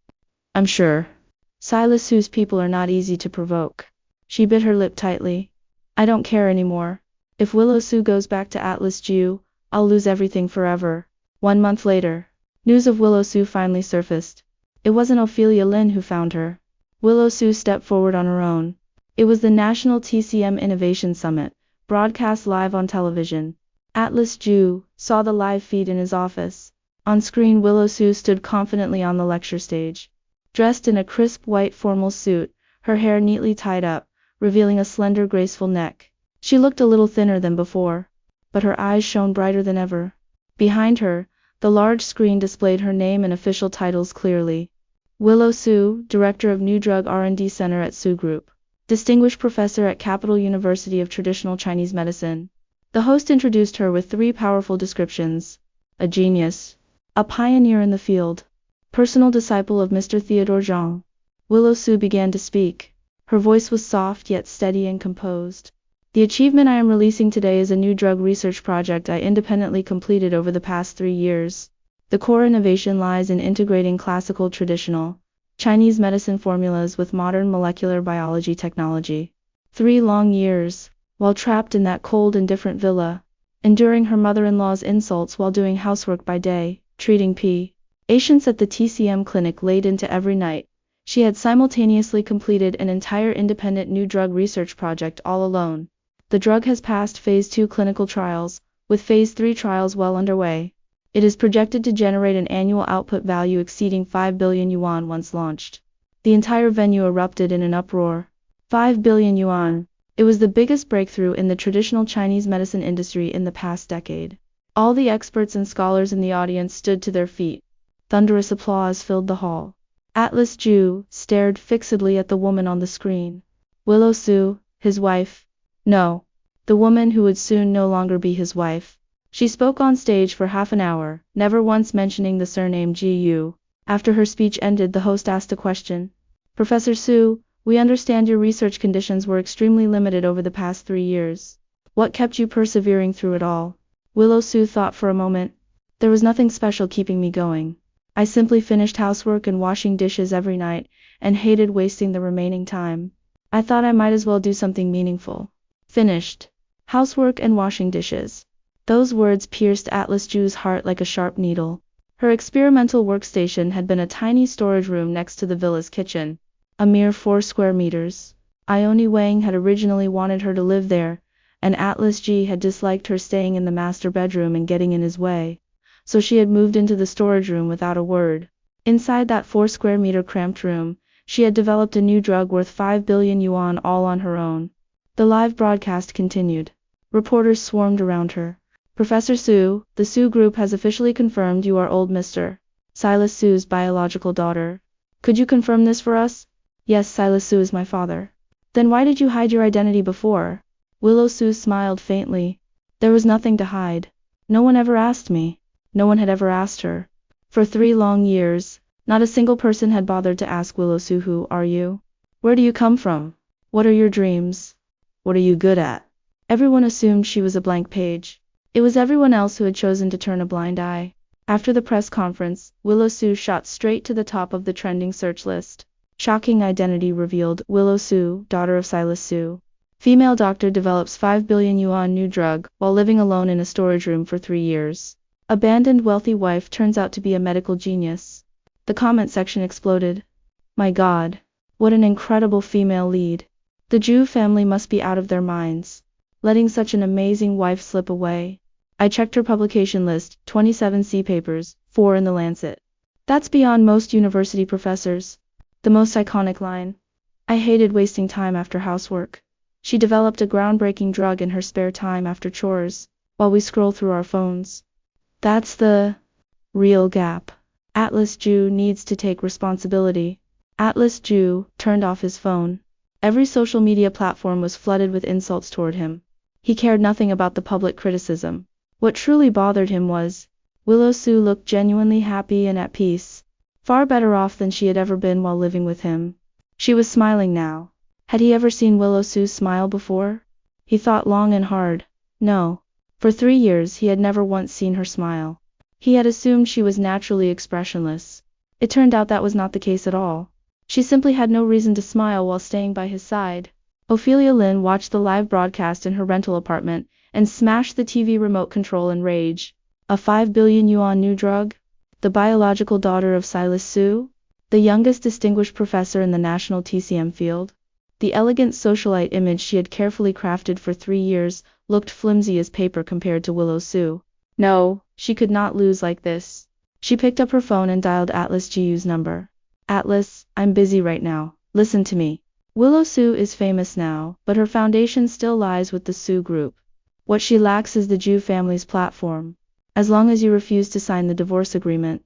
I'm sure. Silas Su's people are not easy to provoke. She bit her lip tightly. I don't care anymore. If Willow Su goes back to Atlas Ju, I'll lose everything forever. 1 month later, news of Willow Su finally surfaced. It wasn't Ophelia Lin who found her. Willow Su stepped forward on her own. It was the National TCM Innovation Summit, broadcast live on television. Atlas Ju saw the live feed in his office. On screen, Willow Su stood confidently on the lecture stage. Dressed in a crisp white formal suit, her hair neatly tied up, revealing a slender, graceful neck. She looked a little thinner than before, but her eyes shone brighter than ever. Behind her, the large screen displayed her name and official titles clearly. Willow Su, Director of New Drug R&D Center at Su Group. Distinguished Professor at Capital University of Traditional Chinese Medicine. The host introduced her with 3 powerful descriptions. A genius. A pioneer in the field. Personal disciple of Mr. Theodore Zhang. Willow Su began to speak. Her voice was soft yet steady and composed. The achievement I am releasing today is a new drug research project I independently completed over the past 3 years. The core innovation lies in integrating classical traditional Chinese medicine formulas with modern molecular biology technology. 3 long years, while trapped in that cold and different villa, enduring her mother-in-law's insults while doing housework by day, treating patients at the TCM clinic late into every night, she had simultaneously completed an entire independent new drug research project all alone. The drug has passed phase 2 clinical trials, with phase 3 trials well underway. It is projected to generate an annual output value exceeding 5 billion yuan once launched. The entire venue erupted in an uproar. 5 billion yuan. It was the biggest breakthrough in the traditional Chinese medicine industry in the past decade. All the experts and scholars in the audience stood to their feet. Thunderous applause filled the hall. Atlas Ju stared fixedly at the woman on the screen. Willow Su, his wife. No. The woman who would soon no longer be his wife. She spoke on stage for half an hour, never once mentioning the surname Gu. After her speech ended, the host asked a question. Professor Su, we understand your research conditions were extremely limited over the past 3 years. What kept you persevering through it all? Willow Su thought for a moment. There was nothing special keeping me going. I simply finished housework and washing dishes every night, and hated wasting the remaining time. I thought I might as well do something meaningful. Finished housework and washing dishes. Those words pierced Atlas Ju's heart like a sharp needle. Her experimental workstation had been a tiny storage room next to the villa's kitchen. A mere 4 square meters. Ione Wang had originally wanted her to live there, and Atlas G had disliked her staying in the master bedroom and getting in his way. So she had moved into the storage room without a word. Inside that 4 square meter cramped room, she had developed a new drug worth 5 billion yuan all on her own. The live broadcast continued. Reporters swarmed around her. Professor Su, the Su group has officially confirmed you are old Mr. Silas Su's biological daughter. Could you confirm this for us? Yes, Silas Su is my father. Then why did you hide your identity before? Willow Su smiled faintly. There was nothing to hide. No one ever asked me. No one had ever asked her. For 3 long years, not a single person had bothered to ask Willow Su, who are you? Where do you come from? What are your dreams? What are you good at? Everyone assumed she was a blank page. It was everyone else who had chosen to turn a blind eye. After the press conference, Willow Su shot straight to the top of the trending search list. Shocking identity revealed. Willow Su, daughter of Silas Su. Female doctor develops 5 billion yuan new drug while living alone in a storage room for 3 years. Abandoned wealthy wife turns out to be a medical genius. The comment section exploded. My God. What an incredible female lead. The Ju family must be out of their minds, letting such an amazing wife slip away. I checked her publication list, 27 C papers, 4 in the Lancet. That's beyond most university professors. The most iconic line. I hated wasting time after housework. She developed a groundbreaking drug in her spare time after chores, while we scroll through our phones. That's the real gap. Atlas Ju needs to take responsibility. Atlas Ju turned off his phone. Every social media platform was flooded with insults toward him. He cared nothing about the public criticism. What truly bothered him was, Willow Su looked genuinely happy and at peace, far better off than she had ever been while living with him. She was smiling now. Had he ever seen Willow Su smile before? He thought long and hard. No. For 3 years he had never once seen her smile. He had assumed she was naturally expressionless. It turned out that was not the case at all. She simply had no reason to smile while staying by his side. Ophelia Lin watched the live broadcast in her rental apartment, and smashed the TV remote control in rage. A 5 billion yuan new drug? The biological daughter of Silas Su? The youngest distinguished professor in the national TCM field? The elegant socialite image she had carefully crafted for 3 years looked flimsy as paper compared to Willow Su. No, she could not lose like this. She picked up her phone and dialed Atlas Gu's number. Atlas, I'm busy right now. Listen to me. Willow Su is famous now, but her foundation still lies with the Su group. What she lacks is the Ju family's platform. As long as you refuse to sign the divorce agreement.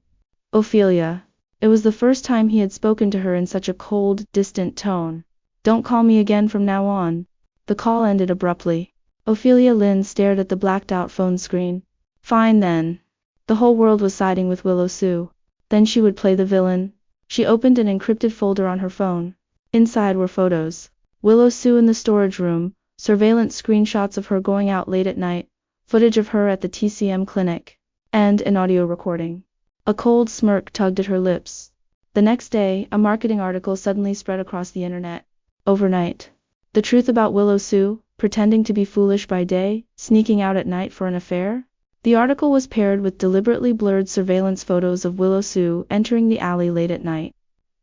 Ophelia. It was the first time he had spoken to her in such a cold, distant tone. Don't call me again from now on. The call ended abruptly. Ophelia Lin stared at the blacked-out phone screen. Fine then. The whole world was siding with Willow Su. Then she would play the villain. She opened an encrypted folder on her phone. Inside were photos. Willow Sue in the storage room, surveillance screenshots of her going out late at night, footage of her at the TCM clinic, and an audio recording. A cold smirk tugged at her lips. The next day, a marketing article suddenly spread across the internet. Overnight. The truth about Willow Sue, pretending to be foolish by day, sneaking out at night for an affair? The article was paired with deliberately blurred surveillance photos of Willow Sue entering the alley late at night,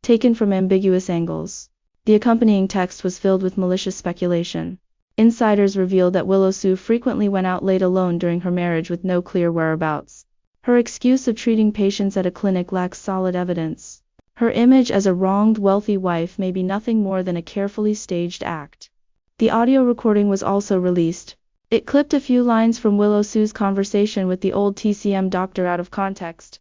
taken from ambiguous angles. The accompanying text was filled with malicious speculation. Insiders revealed that Willow Sue frequently went out late alone during her marriage with no clear whereabouts. Her excuse of treating patients at a clinic lacks solid evidence. Her image as a wronged wealthy wife may be nothing more than a carefully staged act. The audio recording was also released. It clipped a few lines from Willow Sue's conversation with the old TCM doctor out of context.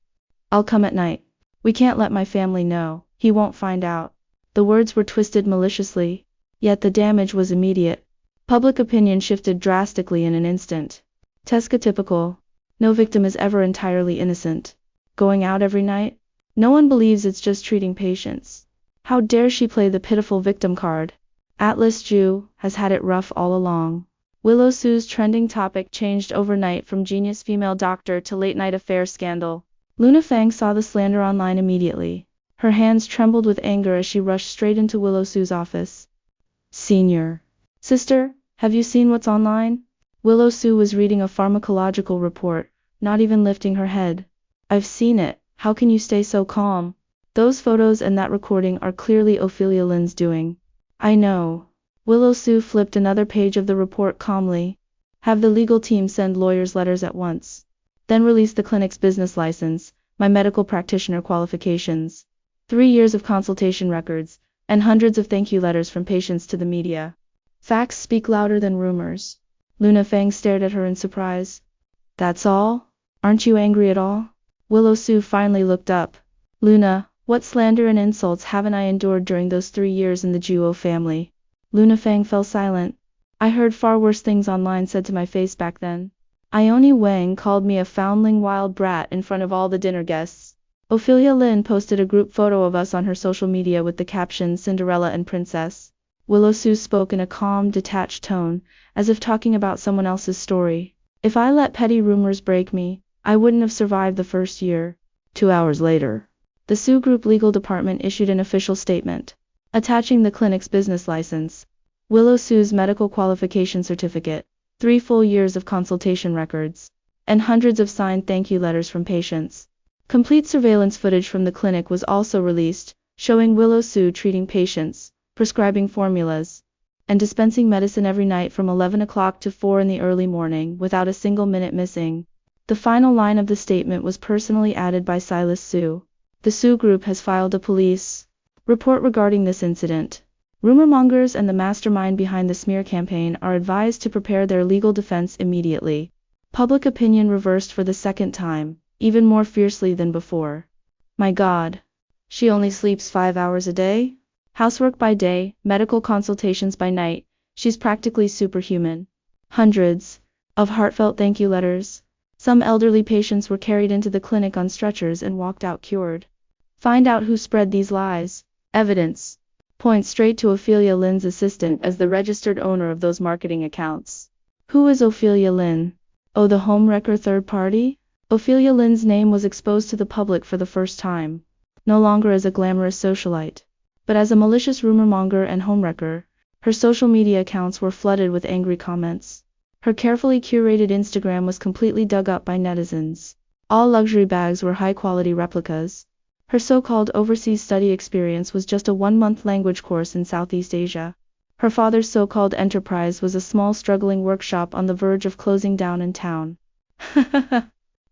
"I'll come at night. We can't let my family know. He won't find out." The words were twisted maliciously, yet the damage was immediate. Public opinion shifted drastically in an instant. Tesca typical. No victim is ever entirely innocent. Going out every night? No one believes it's just treating patients. How dare she play the pitiful victim card? Atlas Jew has had it rough all along. Willow Sue's trending topic changed overnight from genius female doctor to late night affair scandal. Luna Fang saw the slander online immediately. Her hands trembled with anger as she rushed straight into Willow Sue's office. "Senior. Sister, have you seen what's online?" Willow Sue was reading a pharmacological report, not even lifting her head. "I've seen it. How can you stay so calm? Those photos and that recording are clearly Ophelia Lynn's doing." "I know." Willow Sue flipped another page of the report calmly. "Have the legal team send lawyers letters at once. Then release the clinic's business license, my medical practitioner qualifications, 3 years of consultation records, and hundreds of thank you letters from patients to the media. Facts speak louder than rumors." Luna Fang stared at her in surprise. "That's all? Aren't you angry at all?" Willow Sue finally looked up. "Luna, what slander and insults haven't I endured during those 3 years in the Juo family?" Luna Fang fell silent. "I heard far worse things online said to my face back then. Ione Wang called me a foundling wild brat in front of all the dinner guests. Ophelia Lynn posted a group photo of us on her social media with the caption Cinderella and Princess." Willow Sue spoke in a calm, detached tone, as if talking about someone else's story. "If I let petty rumors break me, I wouldn't have survived the first year." 2 hours later, the Sue Group legal department issued an official statement, attaching the clinic's business license, Willow Sue's medical qualification certificate, 3 full years of consultation records, and hundreds of signed thank you letters from patients. Complete surveillance footage from the clinic was also released, showing Willow Sue treating patients, prescribing formulas, and dispensing medicine every night from 11 o'clock to 4 in the early morning without a single minute missing. The final line of the statement was personally added by Silas Sue. "The Sue Group has filed a police report regarding this incident. Rumormongers and the mastermind behind the smear campaign are advised to prepare their legal defense immediately." Public opinion reversed for the second time, even more fiercely than before. My God. She only sleeps 5 hours a day? Housework by day, medical consultations by night. She's practically superhuman. Hundreds of heartfelt thank you letters. Some elderly patients were carried into the clinic on stretchers and walked out cured. Find out who spread these lies. Evidence. Point straight to Ophelia Lynn's assistant as the registered owner of those marketing accounts. Who is Ophelia Lynn? Oh, the homewrecker third party? Ophelia Lynn's name was exposed to the public for the first time. No longer as a glamorous socialite, but as a malicious rumormonger and homewrecker. Her social media accounts were flooded with angry comments. Her carefully curated Instagram was completely dug up by netizens. All luxury bags were high-quality replicas. Her so-called overseas study experience was just a 1-month language course in Southeast Asia. Her father's so-called enterprise was a small struggling workshop on the verge of closing down in town.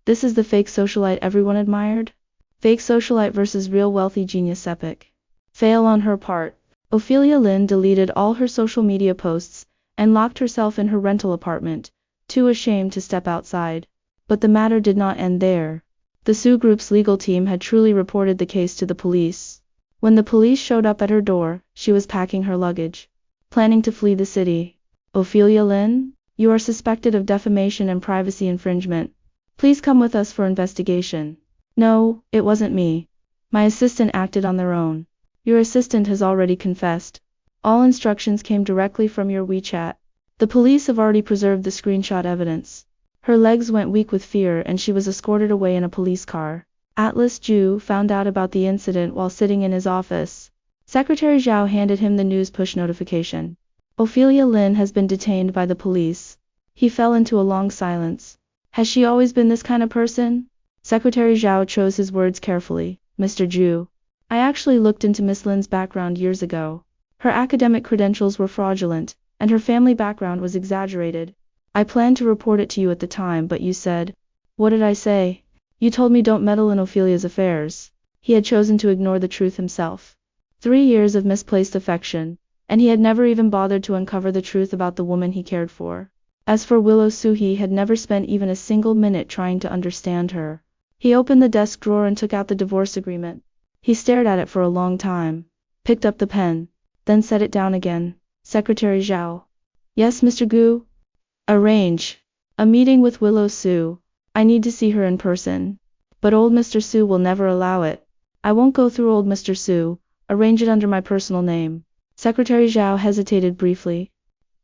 This is the fake socialite everyone admired? Fake socialite versus real wealthy genius epic. Fail on her part. Ophelia Lynn deleted all her social media posts, and locked herself in her rental apartment, too ashamed to step outside. But the matter did not end there. The Sue Group's legal team had truly reported the case to the police. When the police showed up at her door, she was packing her luggage, planning to flee the city. "Ophelia Lynn, you are suspected of defamation and privacy infringement. Please come with us for investigation." "No, it wasn't me. My assistant acted on their own." Your assistant has already confessed. All instructions came directly from your WeChat. The police have already preserved the screenshot evidence. Her legs went weak with fear and she was escorted away in a police car. Atlas Ju found out about the incident while sitting in his office. Secretary Zhao handed him the news push notification. Ophelia Lin has been detained by the police. He fell into a long silence. Has she always been this kind of person? Secretary Zhao chose his words carefully. Mr. Ju. I actually looked into Miss Lin's background years ago. Her academic credentials were fraudulent, and her family background was exaggerated. I planned to report it to you at the time, but you said, what did I say? You told me don't meddle in Ophelia's affairs. He had chosen to ignore the truth himself. 3 years of misplaced affection, and he had never even bothered to uncover the truth about the woman he cared for. As for Willow Su, he had never spent even a single minute trying to understand her. He opened the desk drawer and took out the divorce agreement. He stared at it for a long time, picked up the pen, then set it down again. Secretary Zhao. Yes, Mr. Gu? Arrange a meeting with Willow Su. I need to see her in person. But old Mr. Su will never allow it. I won't go through old Mr. Su. Arrange it under my personal name. Secretary Zhao hesitated briefly.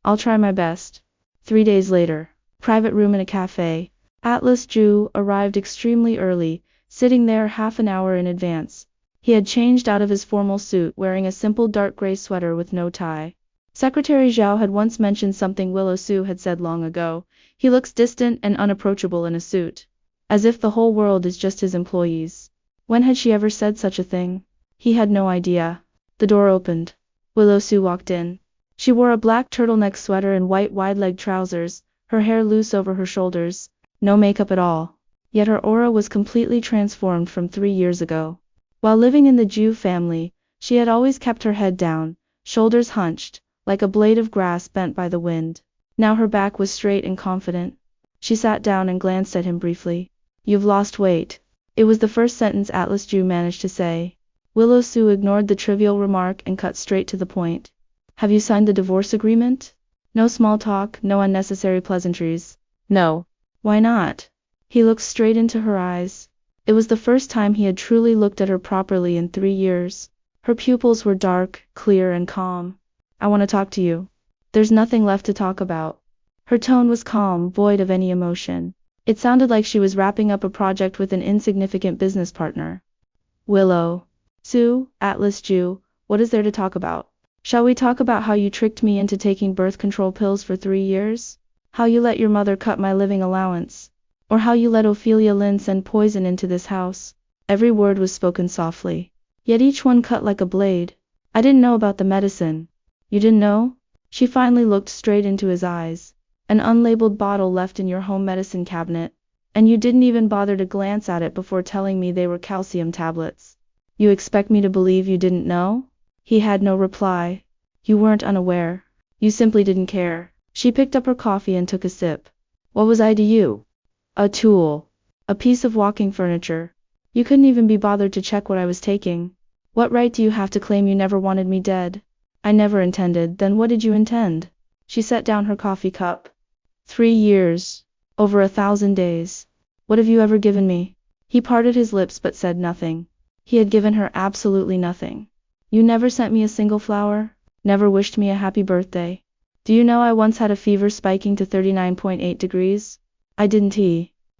I'll try my best. 3 days later. Private room in a cafe. Atlas Ju arrived extremely early, sitting there half an hour in advance. He had changed out of his formal suit, wearing a simple dark gray sweater with no tie. Secretary Zhao had once mentioned something Willow Su had said long ago. He looks distant and unapproachable in a suit. As if the whole world is just his employees. When had she ever said such a thing? He had no idea. The door opened. Willow Su walked in. She wore a black turtleneck sweater and white wide-legged trousers, her hair loose over her shoulders, no makeup at all. Yet her aura was completely transformed from 3 years ago. While living in the Ju family, she had always kept her head down, shoulders hunched, like a blade of grass bent by the wind. Now her back was straight and confident. She sat down and glanced at him briefly. You've lost weight. It was the first sentence Atlas Ju managed to say. Willow Su ignored the trivial remark and cut straight to the point. Have you signed the divorce agreement? No small talk, no unnecessary pleasantries. No. Why not? He looked straight into her eyes. It was the first time he had truly looked at her properly in 3 years. Her pupils were dark, clear and calm. I want to talk to you. There's nothing left to talk about. Her tone was calm, void of any emotion. It sounded like she was wrapping up a project with an insignificant business partner. Willow Su, Atlas Ju, what is there to talk about? Shall we talk about how you tricked me into taking birth control pills for 3 years? How you let your mother cut my living allowance? Or how you let Ophelia Lin send poison into this house? Every word was spoken softly, yet each one cut like a blade. I didn't know about the medicine. You didn't know? She finally looked straight into his eyes. An unlabeled bottle left in your home medicine cabinet. And you didn't even bother to glance at it before telling me they were calcium tablets. You expect me to believe you didn't know? He had no reply. You weren't unaware. You simply didn't care. She picked up her coffee and took a sip. What was I to you? A tool. A piece of walking furniture. You couldn't even be bothered to check what I was taking. What right do you have to claim you never wanted me dead? I never intended. Then what did you intend? She set down her coffee cup. 3 years. Over 1,000 days. What have you ever given me? He parted his lips but said nothing. He had given her absolutely nothing. You never sent me a single flower? Never wished me a happy birthday? Do you know I once had a fever spiking to 39.8 degrees? I didn't.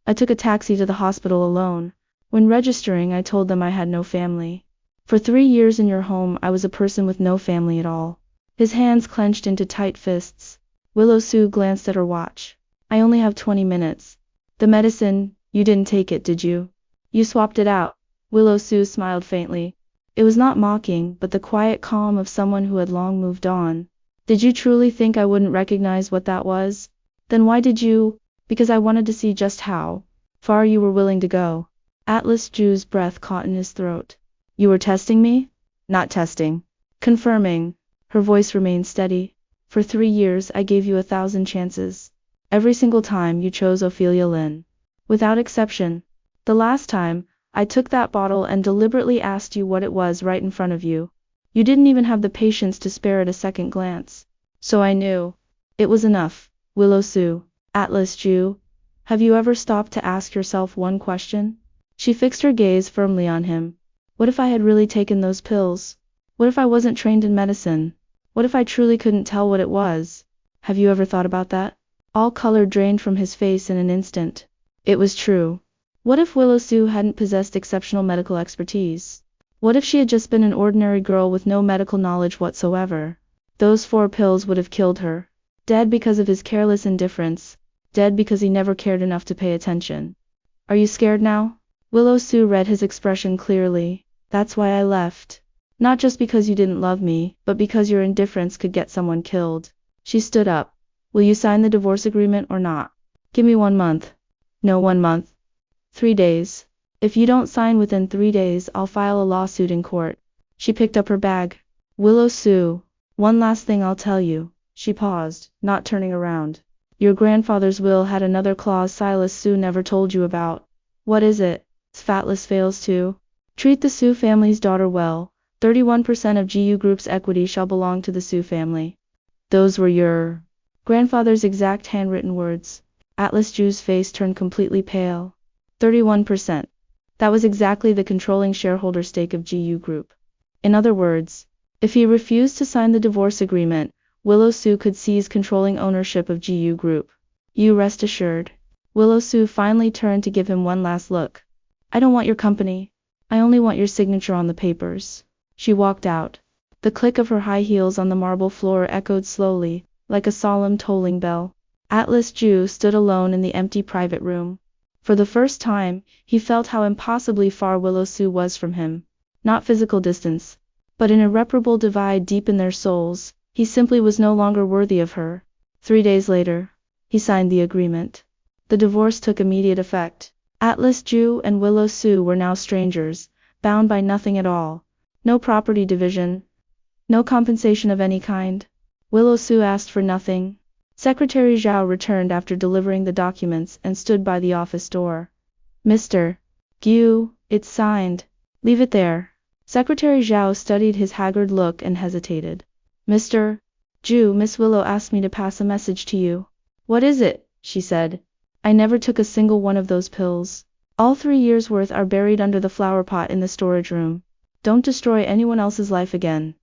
I took a taxi to the hospital alone. When registering, I told them I had no family. For 3 years in your home, I was a person with no family at all. His hands clenched into tight fists. Willow Su glanced at her watch. I only have 20 minutes. The medicine, you didn't take it, did you? You swapped it out. Willow Su smiled faintly. It was not mocking, but the quiet calm of someone who had long moved on. Did you truly think I wouldn't recognize what that was? Then why did you? Because I wanted to see just how far you were willing to go. Atlas Ju's breath caught in his throat. You were testing me? Not testing. Confirming. Her voice remained steady. For 3 years I gave you 1,000 chances. Every single time you chose Ophelia Lin. Without exception. The last time, I took that bottle and deliberately asked you what it was right in front of you. You didn't even have the patience to spare it a second glance. So I knew. It was enough. Willow Su. Atlas Ju. Have you ever stopped to ask yourself one question? She fixed her gaze firmly on him. What if I had really taken those pills? What if I wasn't trained in medicine? What if I truly couldn't tell what it was? Have you ever thought about that? All color drained from his face in an instant. It was true. What if Willow Sue hadn't possessed exceptional medical expertise? What if she had just been an ordinary girl with no medical knowledge whatsoever? Those 4 pills would have killed her. Dead because of his careless indifference. Dead because he never cared enough to pay attention. Are you scared now? Willow Sue read his expression clearly. That's why I left. Not just because you didn't love me, but because your indifference could get someone killed. She stood up. Will you sign the divorce agreement or not? Give me 1 month. No, 1 month. 3 days. If you don't sign within 3 days, I'll file a lawsuit in court. She picked up her bag. Willow Sue, one last thing I'll tell you. She paused, not turning around. Your grandfather's will had another clause Silas Sue never told you about. What is it? Fatless fails to treat the Sue family's daughter well. 31% of GU Group's equity shall belong to the Sue family. Those were your grandfather's exact handwritten words. Atlas Jew's face turned completely pale. 31%. That was exactly the controlling shareholder stake of GU Group. In other words, if he refused to sign the divorce agreement, Willow Sue could seize controlling ownership of GU Group. You rest assured. Willow Sue finally turned to give him one last look. I don't want your company. I only want your signature on the papers. She walked out. The click of her high heels on the marble floor echoed slowly, like a solemn tolling bell. Atlas Jew stood alone in the empty private room. For the first time, he felt how impossibly far Willow Sue was from him. Not physical distance, but an irreparable divide deep in their souls. He simply was no longer worthy of her. 3 days later, he signed the agreement. The divorce took immediate effect. Atlas Jew and Willow Sue were now strangers, bound by nothing at all. No property division. No compensation of any kind. Willow Sue asked for nothing. Secretary Zhao returned after delivering the documents and stood by the office door. Mr. Gu, it's signed. Leave it there. Secretary Zhao studied his haggard look and hesitated. Mr. Ju, Miss Willow asked me to pass a message to you. What is it? She said. I never took a single one of those pills. All 3 years' worth are buried under the flower pot in the storage room. Don't destroy anyone else's life again.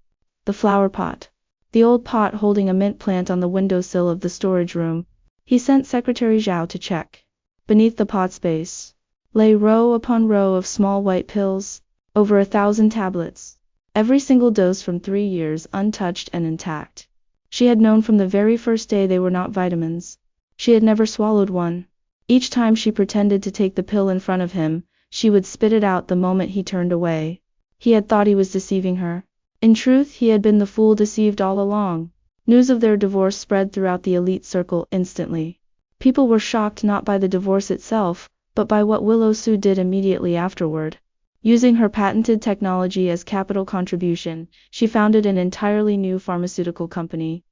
The flower pot. The old pot holding a mint plant on the windowsill of the storage room. He sent Secretary Zhao to check. Beneath the pot's base lay row upon row of small white pills, over 1,000 tablets. Every single dose from 3 years untouched and intact. She had known from the very first day they were not vitamins. She had never swallowed one. Each time she pretended to take the pill in front of him, she would spit it out the moment he turned away. He had thought he was deceiving her. In truth, he had been the fool deceived all along. News of their divorce spread throughout the elite circle instantly. People were shocked not by the divorce itself, but by what Willow Sue did immediately afterward. Using her patented technology as capital contribution, she founded an entirely new pharmaceutical company.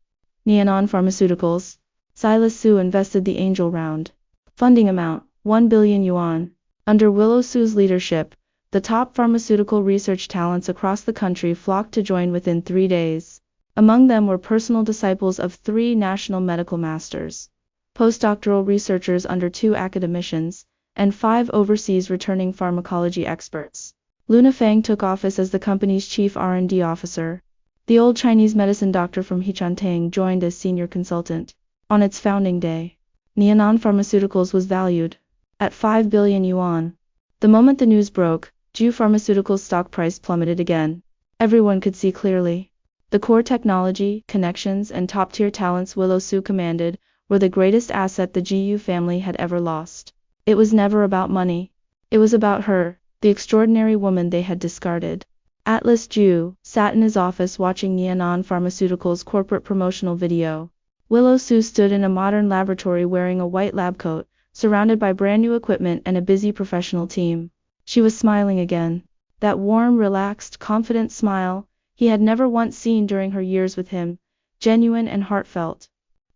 Neonon Pharmaceuticals. Silas Sue invested the angel round. Funding amount, 1 billion yuan. Under Willow Sue's leadership, the top pharmaceutical research talents across the country flocked to join within 3 days. Among them were personal disciples of 3 national medical masters, postdoctoral researchers under 2 academicians, and 5 overseas returning pharmacology experts. Luna Fang took office as the company's chief R&D officer. The old Chinese medicine doctor from Hechuantang joined as senior consultant. On its founding day, Neonon Pharmaceuticals was valued at 5 billion yuan. The moment the news broke, Ju Pharmaceuticals' stock price plummeted again. Everyone could see clearly. The core technology, connections, and top-tier talents Willow Sue commanded were the greatest asset the GU family had ever lost. It was never about money. It was about her, the extraordinary woman they had discarded. Atlas Ju sat in his office watching Neonon Pharmaceuticals' corporate promotional video. Willow Sue stood in a modern laboratory wearing a white lab coat, surrounded by brand new equipment and a busy professional team. She was smiling again. That warm, relaxed, confident smile he had never once seen during her years with him, genuine and heartfelt.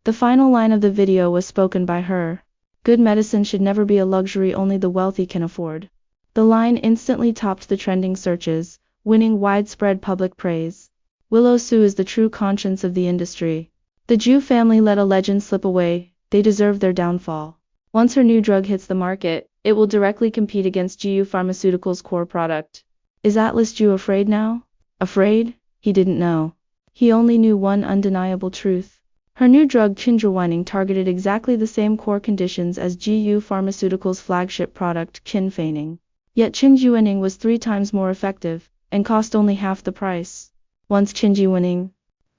The final line of the video was spoken by her. Good medicine should never be a luxury only the wealthy can afford. The line instantly topped the trending searches, winning widespread public praise. Willow Sue is the true conscience of the industry. The Ju family let a legend slip away. They deserve their downfall. Once her new drug hits the market, it will directly compete against GU Pharmaceuticals' core product. Is Atlas Ju afraid now? Afraid? He didn't know. He only knew one undeniable truth. Her new drug Qinjuwening targeted exactly the same core conditions as GU Pharmaceuticals' flagship product Qinfeining. Yet Qinjuwening was 3 times more effective, and cost only half the price. Once Qinjuwening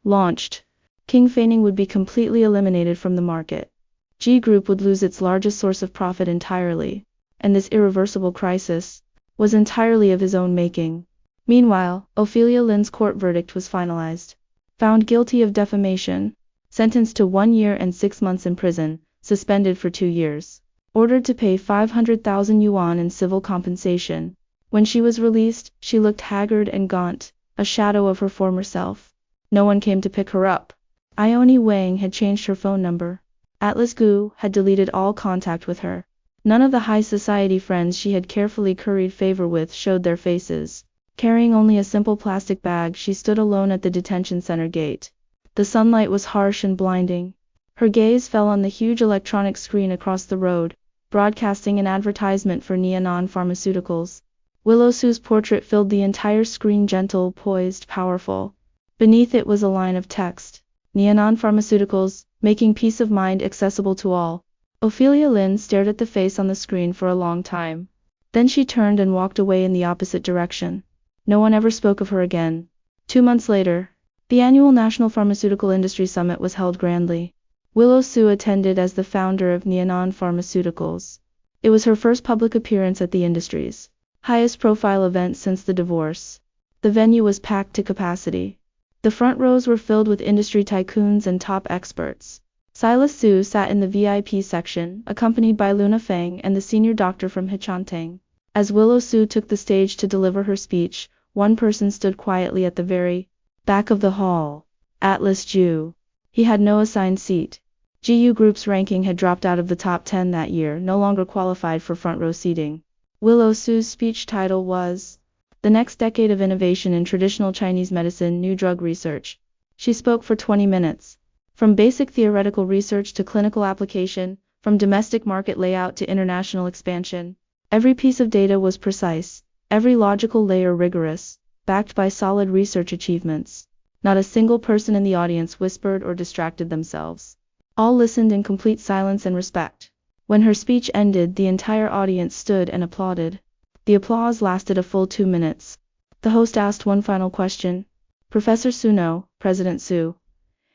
launched, Qinfeining would be completely eliminated from the market. G Group would lose its largest source of profit entirely, and this irreversible crisis was entirely of his own making. Meanwhile, Ophelia Lin's court verdict was finalized. Found guilty of defamation, sentenced to 1 year and 6 months in prison, suspended for 2 years. Ordered to pay 500,000 yuan in civil compensation. When she was released, she looked haggard and gaunt, a shadow of her former self. No one came to pick her up. Ione Wang had changed her phone number. Atlas Gu had deleted all contact with her. None of the high society friends she had carefully curried favor with showed their faces. Carrying only a simple plastic bag, she stood alone at the detention center gate. The sunlight was harsh and blinding. Her gaze fell on the huge electronic screen across the road, broadcasting an advertisement for Neonon Pharmaceuticals. Willow Sue's portrait filled the entire screen, gentle, poised, powerful. Beneath it was a line of text. Neonon Pharmaceuticals, making peace of mind accessible to all. Ophelia Lin stared at the face on the screen for a long time. Then she turned and walked away in the opposite direction. No one ever spoke of her again. 2 months later, the annual National Pharmaceutical Industry Summit was held grandly. Willow Sue attended as the founder of Neonon Pharmaceuticals. It was her first public appearance at the industry's highest profile event since the divorce. The venue was packed to capacity. The front rows were filled with industry tycoons and top experts. Silas Su sat in the VIP section, accompanied by Luna Feng and the senior doctor from Hichantang. As Willow Su took the stage to deliver her speech, one person stood quietly at the very back of the hall. Atlas Ju. He had no assigned seat. GU Group's ranking had dropped out of the top 10 that year, no longer qualified for front row seating. Willow Su's speech title was The Next Decade of Innovation in Traditional Chinese Medicine, New Drug Research. She spoke for 20 minutes. From basic theoretical research to clinical application, from domestic market layout to international expansion. Every piece of data was precise, every logical layer rigorous, backed by solid research achievements. Not a single person in the audience whispered or distracted themselves. All listened in complete silence and respect. When her speech ended, the entire audience stood and applauded. The applause lasted a full 2 minutes. The host asked one final question. Professor Suno, President Su.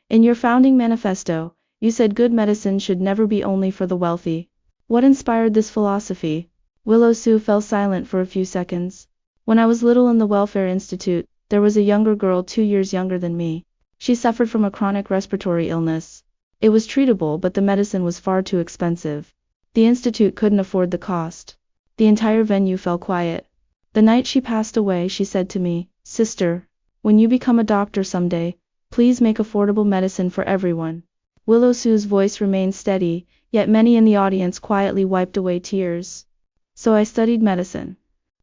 In your founding manifesto, you said good medicine should never be only for the wealthy. What inspired this philosophy? Willow Su fell silent for a few seconds. When I was little in the Welfare Institute, there was a younger girl 2 years younger than me. She suffered from a chronic respiratory illness. It was treatable, but the medicine was far too expensive. The institute couldn't afford the cost. The entire venue fell quiet. The night she passed away, she said to me, Sister, when you become a doctor someday, please make affordable medicine for everyone. Willow Su's voice remained steady, yet many in the audience quietly wiped away tears. So I studied medicine.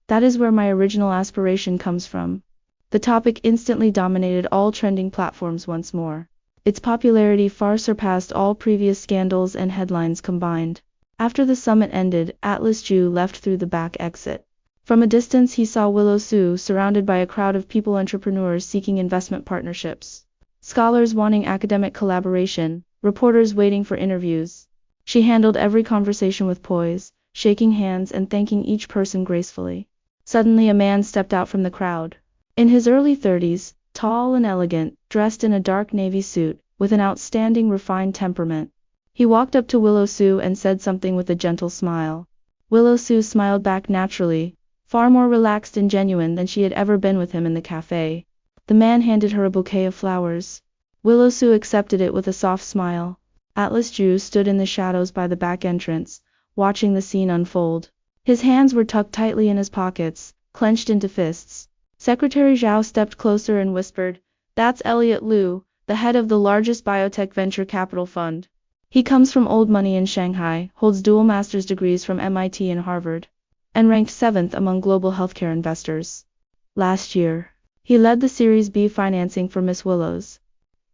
That is where my original aspiration comes from. The topic instantly dominated all trending platforms once more. Its popularity far surpassed all previous scandals and headlines combined. After the summit ended, Atlas Ju left through the back exit. From a distance he saw Willow Su surrounded by a crowd of people, entrepreneurs seeking investment partnerships, scholars wanting academic collaboration, reporters waiting for interviews. She handled every conversation with poise, shaking hands and thanking each person gracefully. Suddenly a man stepped out from the crowd. In his early 30s, tall and elegant, dressed in a dark navy suit, with an outstanding refined temperament. He walked up to Willow Su and said something with a gentle smile. Willow Su smiled back naturally, far more relaxed and genuine than she had ever been with him in the cafe. The man handed her a bouquet of flowers. Willow Su accepted it with a soft smile. Atlas Ju stood in the shadows by the back entrance, watching the scene unfold. His hands were tucked tightly in his pockets, clenched into fists. Secretary Zhao stepped closer and whispered, That's Elliot Liu, the head of the largest biotech venture capital fund. He comes from old money in Shanghai, holds dual master's degrees from MIT and Harvard, and ranked 7th among global healthcare investors. Last year, he led the Series B financing for Miss Willow's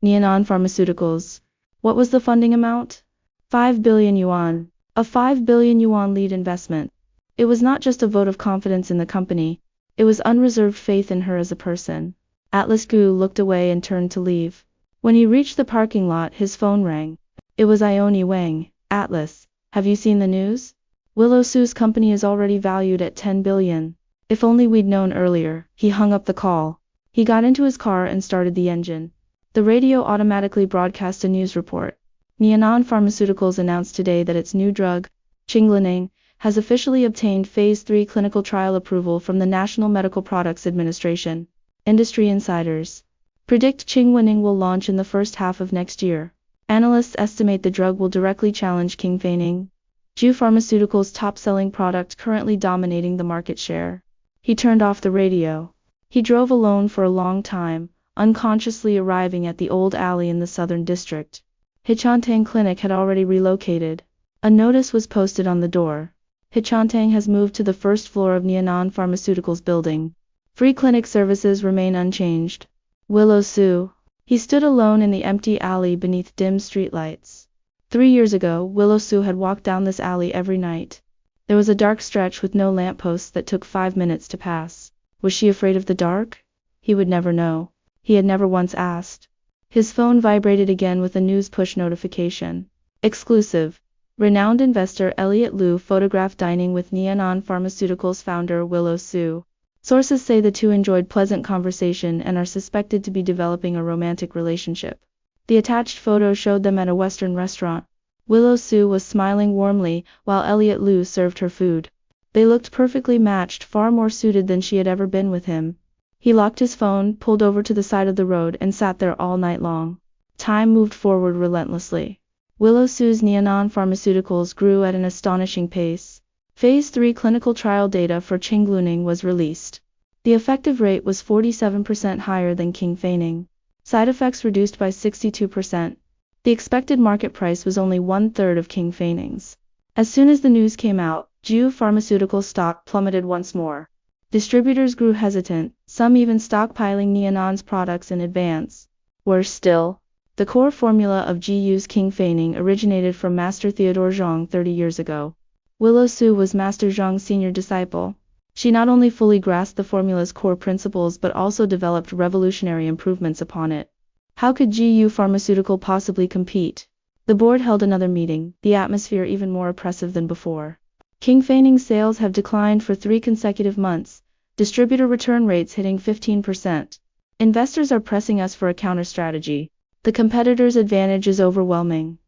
Neonon Pharmaceuticals. What was the funding amount? 5 billion yuan. A 5 billion yuan lead investment. It was not just a vote of confidence in the company, it was unreserved faith in her as a person. Atlas Gu looked away and turned to leave. When he reached the parking lot, his phone rang. It was Ione Wang. Atlas, have you seen the news? Willow Sue's company is already valued at 10 billion. If only we'd known earlier. He hung up the call. He got into his car and started the engine. The radio automatically broadcast a news report. Nianan Pharmaceuticals announced today that its new drug, Qinglining, has officially obtained Phase 3 clinical trial approval from the National Medical Products Administration. Industry insiders predict Qinglining will launch in the first half of next year. Analysts estimate the drug will directly challenge Qingfeining, Ju Pharmaceuticals' top-selling product currently dominating the market share. He turned off the radio. He drove alone for a long time, unconsciously arriving at the old alley in the southern district. Hichantang Clinic had already relocated. A notice was posted on the door. Hichantang has moved to the first floor of Nianan Pharmaceuticals building. Free clinic services remain unchanged. Willow Sue. He stood alone in the empty alley beneath dim streetlights. 3 years ago, Willow Sue had walked down this alley every night. There was a dark stretch with no lampposts that took 5 minutes to pass. Was she afraid of the dark? He would never know. He had never once asked. His phone vibrated again with a news push notification. Exclusive. Renowned investor Elliot Liu photographed dining with Nianan Pharmaceuticals founder Willow Sue. Sources say the two enjoyed pleasant conversation and are suspected to be developing a romantic relationship. The attached photo showed them at a Western restaurant. Willow Sue was smiling warmly, while Elliot Liu served her food. They looked perfectly matched, far more suited than she had ever been with him. He locked his phone, pulled over to the side of the road, and sat there all night long. Time moved forward relentlessly. Willow Sue's Nianan Pharmaceuticals grew at an astonishing pace. Phase 3 clinical trial data for Qinglining was released. The effective rate was 47% higher than Qingfeining. Side effects reduced by 62%. The expected market price was only 1/3 of Qingfeining's. As soon as the news came out, Ju Pharmaceutical stock plummeted once more. Distributors grew hesitant, some even stockpiling Nianan's products in advance. Worse still, the core formula of Ju's Qingfeining originated from Master Theodore Zhang 30 years ago. Willow Sue was Master Zhang's senior disciple. She not only fully grasped the formula's core principles but also developed revolutionary improvements upon it. How could Ju Pharmaceutical possibly compete? The board held another meeting, the atmosphere even more oppressive than before. Qingfeining's sales have declined for 3 consecutive months, distributor return rates hitting 15%. Investors are pressing us for a counter-strategy. The competitor's advantage is overwhelming.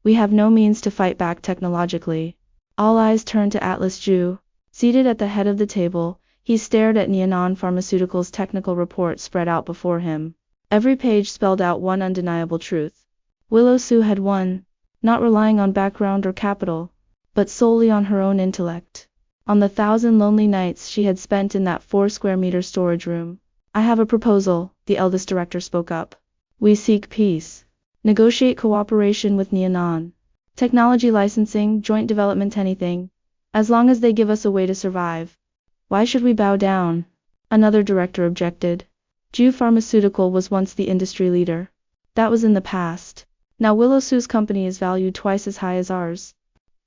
We have no means to fight back technologically. All eyes turned to Atlas Ju. Seated at the head of the table, he stared at Nianan Pharmaceuticals' technical report spread out before him. Every page spelled out one undeniable truth. Willow Sue had won, not relying on background or capital, but solely on her own intellect. On the 1,000 lonely nights she had spent in that 4-square-meter storage room. I have a proposal, the eldest director spoke up. We seek peace. Negotiate cooperation with Nianan. Technology licensing, joint development, anything. As long as they give us a way to survive. Why should we bow down? Another director objected. Ju Pharmaceutical was once the industry leader. That was in the past. Now Willow Sue's company is valued twice as high as ours.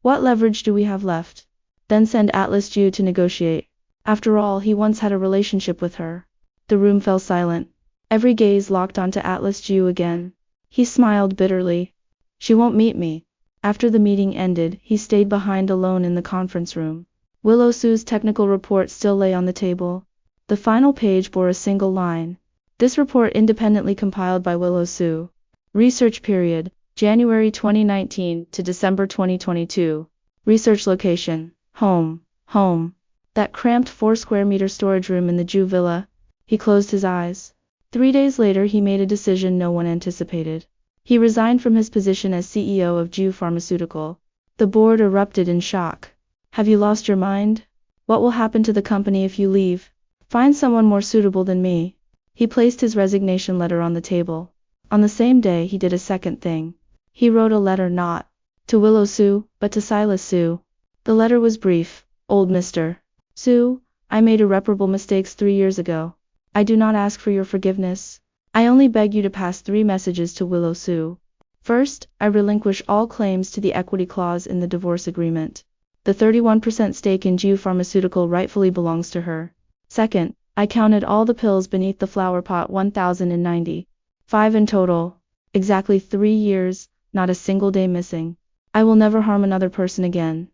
What leverage do we have left? Then send Atlas Ju to negotiate. After all, he once had a relationship with her. The room fell silent. Every gaze locked onto Atlas Ju again. He smiled bitterly. She won't meet me. After the meeting ended, he stayed behind alone in the conference room. Willow Sue's technical report still lay on the table. The final page bore a single line. This report independently compiled by Willow Sue. Research period, January 2019 to December 2022. Research location, home. That cramped 4-square-meter storage room in the Ju villa. He closed his eyes. 3 days later he made a decision no one anticipated. He resigned from his position as CEO of Ju Pharmaceutical. The board erupted in shock. Have you lost your mind? What will happen to the company if you leave? Find someone more suitable than me. He placed his resignation letter on the table. On the same day he did a second thing. He wrote a letter not to Willow Sue, but to Silas Sue. The letter was brief. Old Mr. Sue, I made irreparable mistakes 3 years ago. I do not ask for your forgiveness. I only beg you to pass 3 messages to Willow Sue. First, I relinquish all claims to the equity clause in the divorce agreement. The 31% stake in Ju Pharmaceutical rightfully belongs to her. Second, I counted all the pills beneath the flower pot, 1095 in total. Exactly 3 years, not a single day missing. I will never harm another person again.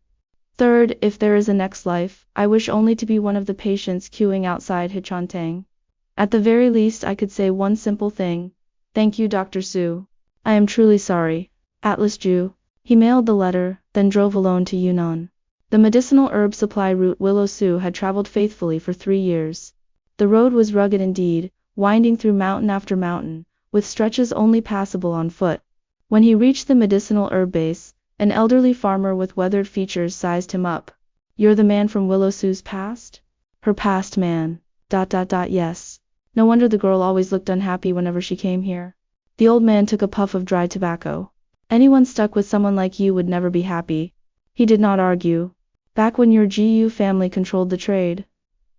Third, if there is a next life, I wish only to be one of the patients queuing outside Hichontang. At the very least I could say one simple thing. Thank you, Dr. Su. I am truly sorry. Atlas Jew. He mailed the letter, then drove alone to Yunnan. The medicinal herb supply route Willow Su had traveled faithfully for 3 years. The road was rugged indeed, winding through mountain after mountain, with stretches only passable on foot. When he reached the medicinal herb base, an elderly farmer with weathered features sized him up. You're the man from Willow Su's past? Her past man. Yes. No wonder the girl always looked unhappy whenever she came here. The old man took a puff of dry tobacco. Anyone stuck with someone like you would never be happy. He did not argue. Back when your GU family controlled the trade,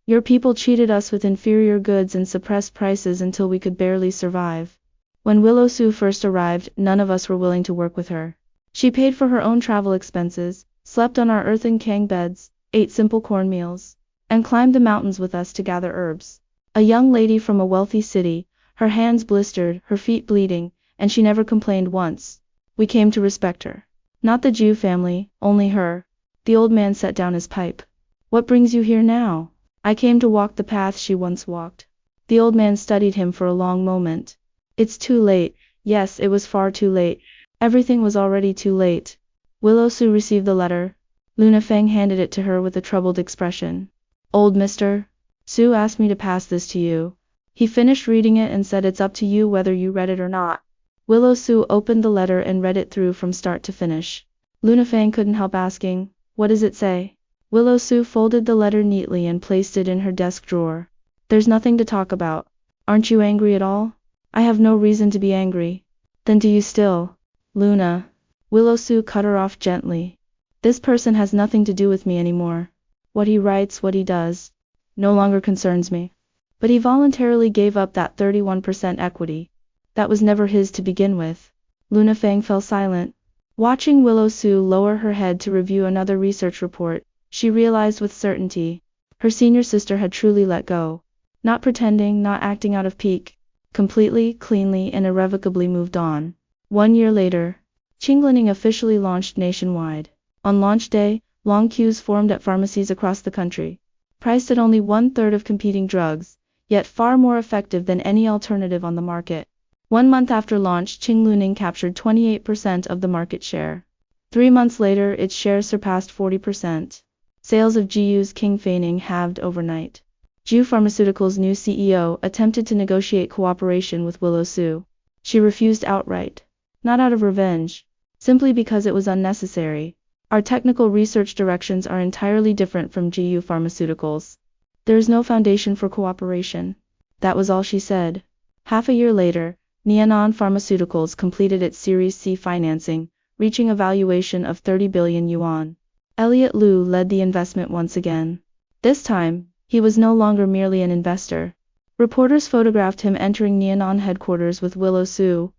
your people cheated us with inferior goods and suppressed prices until we could barely survive. When Willow Su first arrived, none of us were willing to work with her. She paid for her own travel expenses, slept on our earthen kang beds, ate simple cornmeals, and climbed the mountains with us to gather herbs. A young lady from a wealthy city, her hands blistered, her feet bleeding, and she never complained once. We came to respect her. Not the Jew family, only her. The old man set down his pipe. What brings you here now? I came to walk the path she once walked. The old man studied him for a long moment. It's too late. Yes, it was far too late. Everything was already too late. Willow Su received the letter. Luna Feng handed it to her with a troubled expression. Old mister, Su asked me to pass this to you. He finished reading it and said it's up to you whether you read it or not. Willow Su opened the letter and read it through from start to finish. Luna Feng couldn't help asking, what does it say? Willow Su folded the letter neatly and placed it in her desk drawer. There's nothing to talk about. Aren't you angry at all? I have no reason to be angry. Then do you still? Luna. Willow Su cut her off gently. This person has nothing to do with me anymore. What he writes, what he does, no longer concerns me. But he voluntarily gave up that 31% equity. That was never his to begin with. Luna Feng fell silent. Watching Willow Su lower her head to review another research report, she realized with certainty. Her senior sister had truly let go. Not pretending, not acting out of pique. Completely, cleanly, and irrevocably moved on. 1 year later, Qinglining officially launched nationwide. On launch day, long queues formed at pharmacies across the country. Priced at only 1/3 of competing drugs, yet far more effective than any alternative on the market. 1 month after launch, Qinglining captured 28% of the market share. 3 months later, its share surpassed 40%. Sales of GU's King Feigning halved overnight. GU Pharmaceuticals' new CEO attempted to negotiate cooperation with Willow Su. She refused outright. Not out of revenge. Simply because it was unnecessary. Our technical research directions are entirely different from GU Pharmaceuticals. There is no foundation for cooperation. That was all she said. Half a year later, Nianan Pharmaceuticals completed its Series C financing, reaching a valuation of 30 billion yuan. Elliot Liu led the investment once again. This time, he was no longer merely an investor. Reporters photographed him entering Nianan headquarters with Willow Su,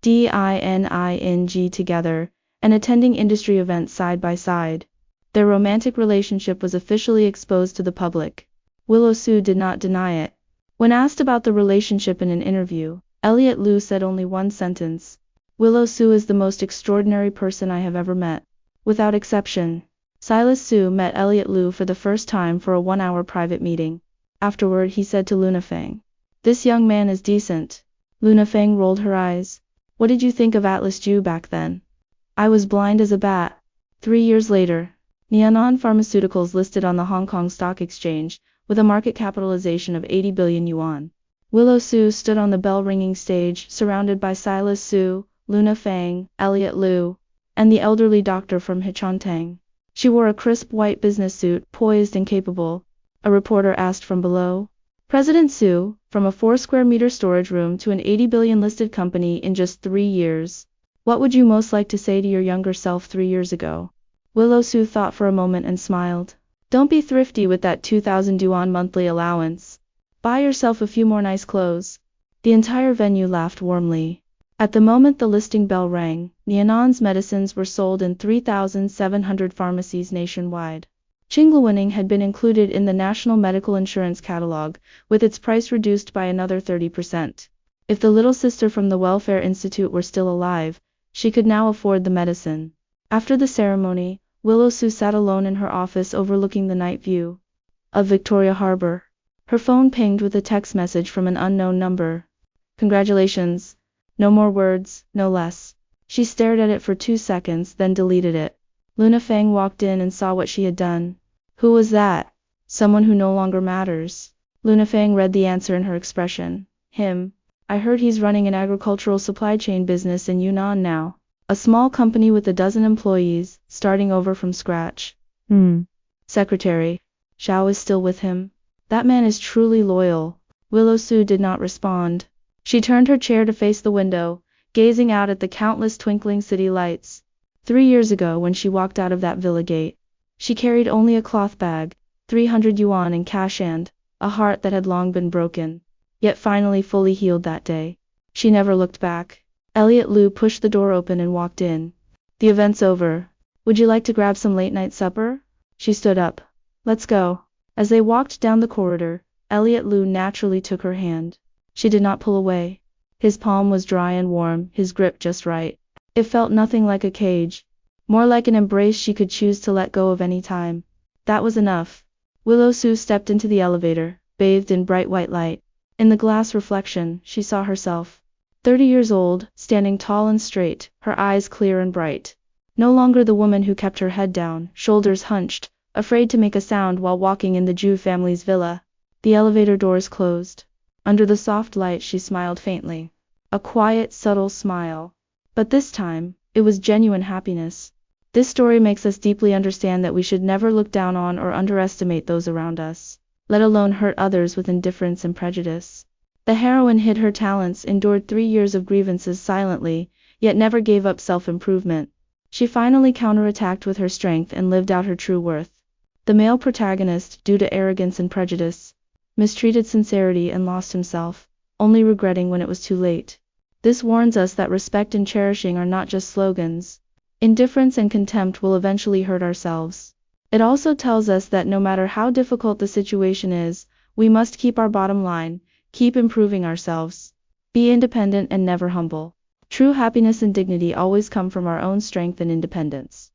Dining together, and attending industry events side by side. Their romantic relationship was officially exposed to the public. Willow Su did not deny it. When asked about the relationship in an interview, Elliot Liu said only one sentence. Willow Su is the most extraordinary person I have ever met. Without exception. Silas Su met Elliot Liu for the first time for a 1-hour private meeting. Afterward he said to Luna Feng, "This young man is decent." Luna Feng rolled her eyes. "What did you think of Atlas Jew back then?" "I was blind as a bat." 3 years later, Nianan Pharmaceuticals listed on the Hong Kong Stock Exchange, with a market capitalization of 80 billion yuan. Willow Su stood on the bell-ringing stage, surrounded by Silas Su, Luna Feng, Elliot Liu, and the elderly doctor from Hichontang. She wore a crisp white business suit, poised and capable. A reporter asked from below. President Su, from a 4-square-meter storage room to an 80 billion listed company in just 3 years. What would you most like to say to your younger self 3 years ago? Willow Su thought for a moment and smiled. Don't be thrifty with that 2,000 yuan monthly allowance. Buy yourself a few more nice clothes. The entire venue laughed warmly. At the moment the listing bell rang, Nianan's medicines were sold in 3,700 pharmacies nationwide. Chinglawinning had been included in the National Medical Insurance Catalog, with its price reduced by another 30%. If the little sister from the Welfare Institute were still alive, she could now afford the medicine. After the ceremony, Willow Sue sat alone in her office overlooking the night view of Victoria Harbor. Her phone pinged with a text message from an unknown number. Congratulations. No more words, no less. She stared at it for 2 seconds, then deleted it. Luna Fang walked in and saw what she had done. Who was that? Someone who no longer matters. Luna Fang read the answer in her expression. Him. I heard he's running an agricultural supply chain business in Yunnan now. A small company with 12 employees, starting over from scratch. Secretary. Xiao is still with him. That man is truly loyal. Willow Sue did not respond. She turned her chair to face the window, gazing out at the countless twinkling city lights. 3 years ago, when she walked out of that villa gate, she carried only a cloth bag, 300 yuan in cash and a heart that had long been broken, yet finally fully healed that day. She never looked back. Elliot Liu pushed the door open and walked in. The event's over. Would you like to grab some late-night supper? She stood up. Let's go. As they walked down the corridor, Elliot Liu naturally took her hand. She did not pull away. His palm was dry and warm, his grip just right. It felt nothing like a cage. More like an embrace she could choose to let go of any time. That was enough. Willow Sue stepped into the elevator, bathed in bright white light. In the glass reflection, she saw herself. 30 years old, standing tall and straight, her eyes clear and bright. No longer the woman who kept her head down, shoulders hunched, afraid to make a sound while walking in the Zhu family's villa. The elevator doors closed. Under the soft light she smiled faintly. A quiet, subtle smile. But this time, it was genuine happiness. This story makes us deeply understand that we should never look down on or underestimate those around us, let alone hurt others with indifference and prejudice. The heroine hid her talents, endured 3 years of grievances silently, yet never gave up self-improvement. She finally counterattacked with her strength and lived out her true worth. The male protagonist, due to arrogance and prejudice, mistreated sincerity and lost himself, only regretting when it was too late. This warns us that respect and cherishing are not just slogans. Indifference and contempt will eventually hurt ourselves. It also tells us that no matter how difficult the situation is, we must keep our bottom line, keep improving ourselves. Be independent and never humble. True happiness and dignity always come from our own strength and independence.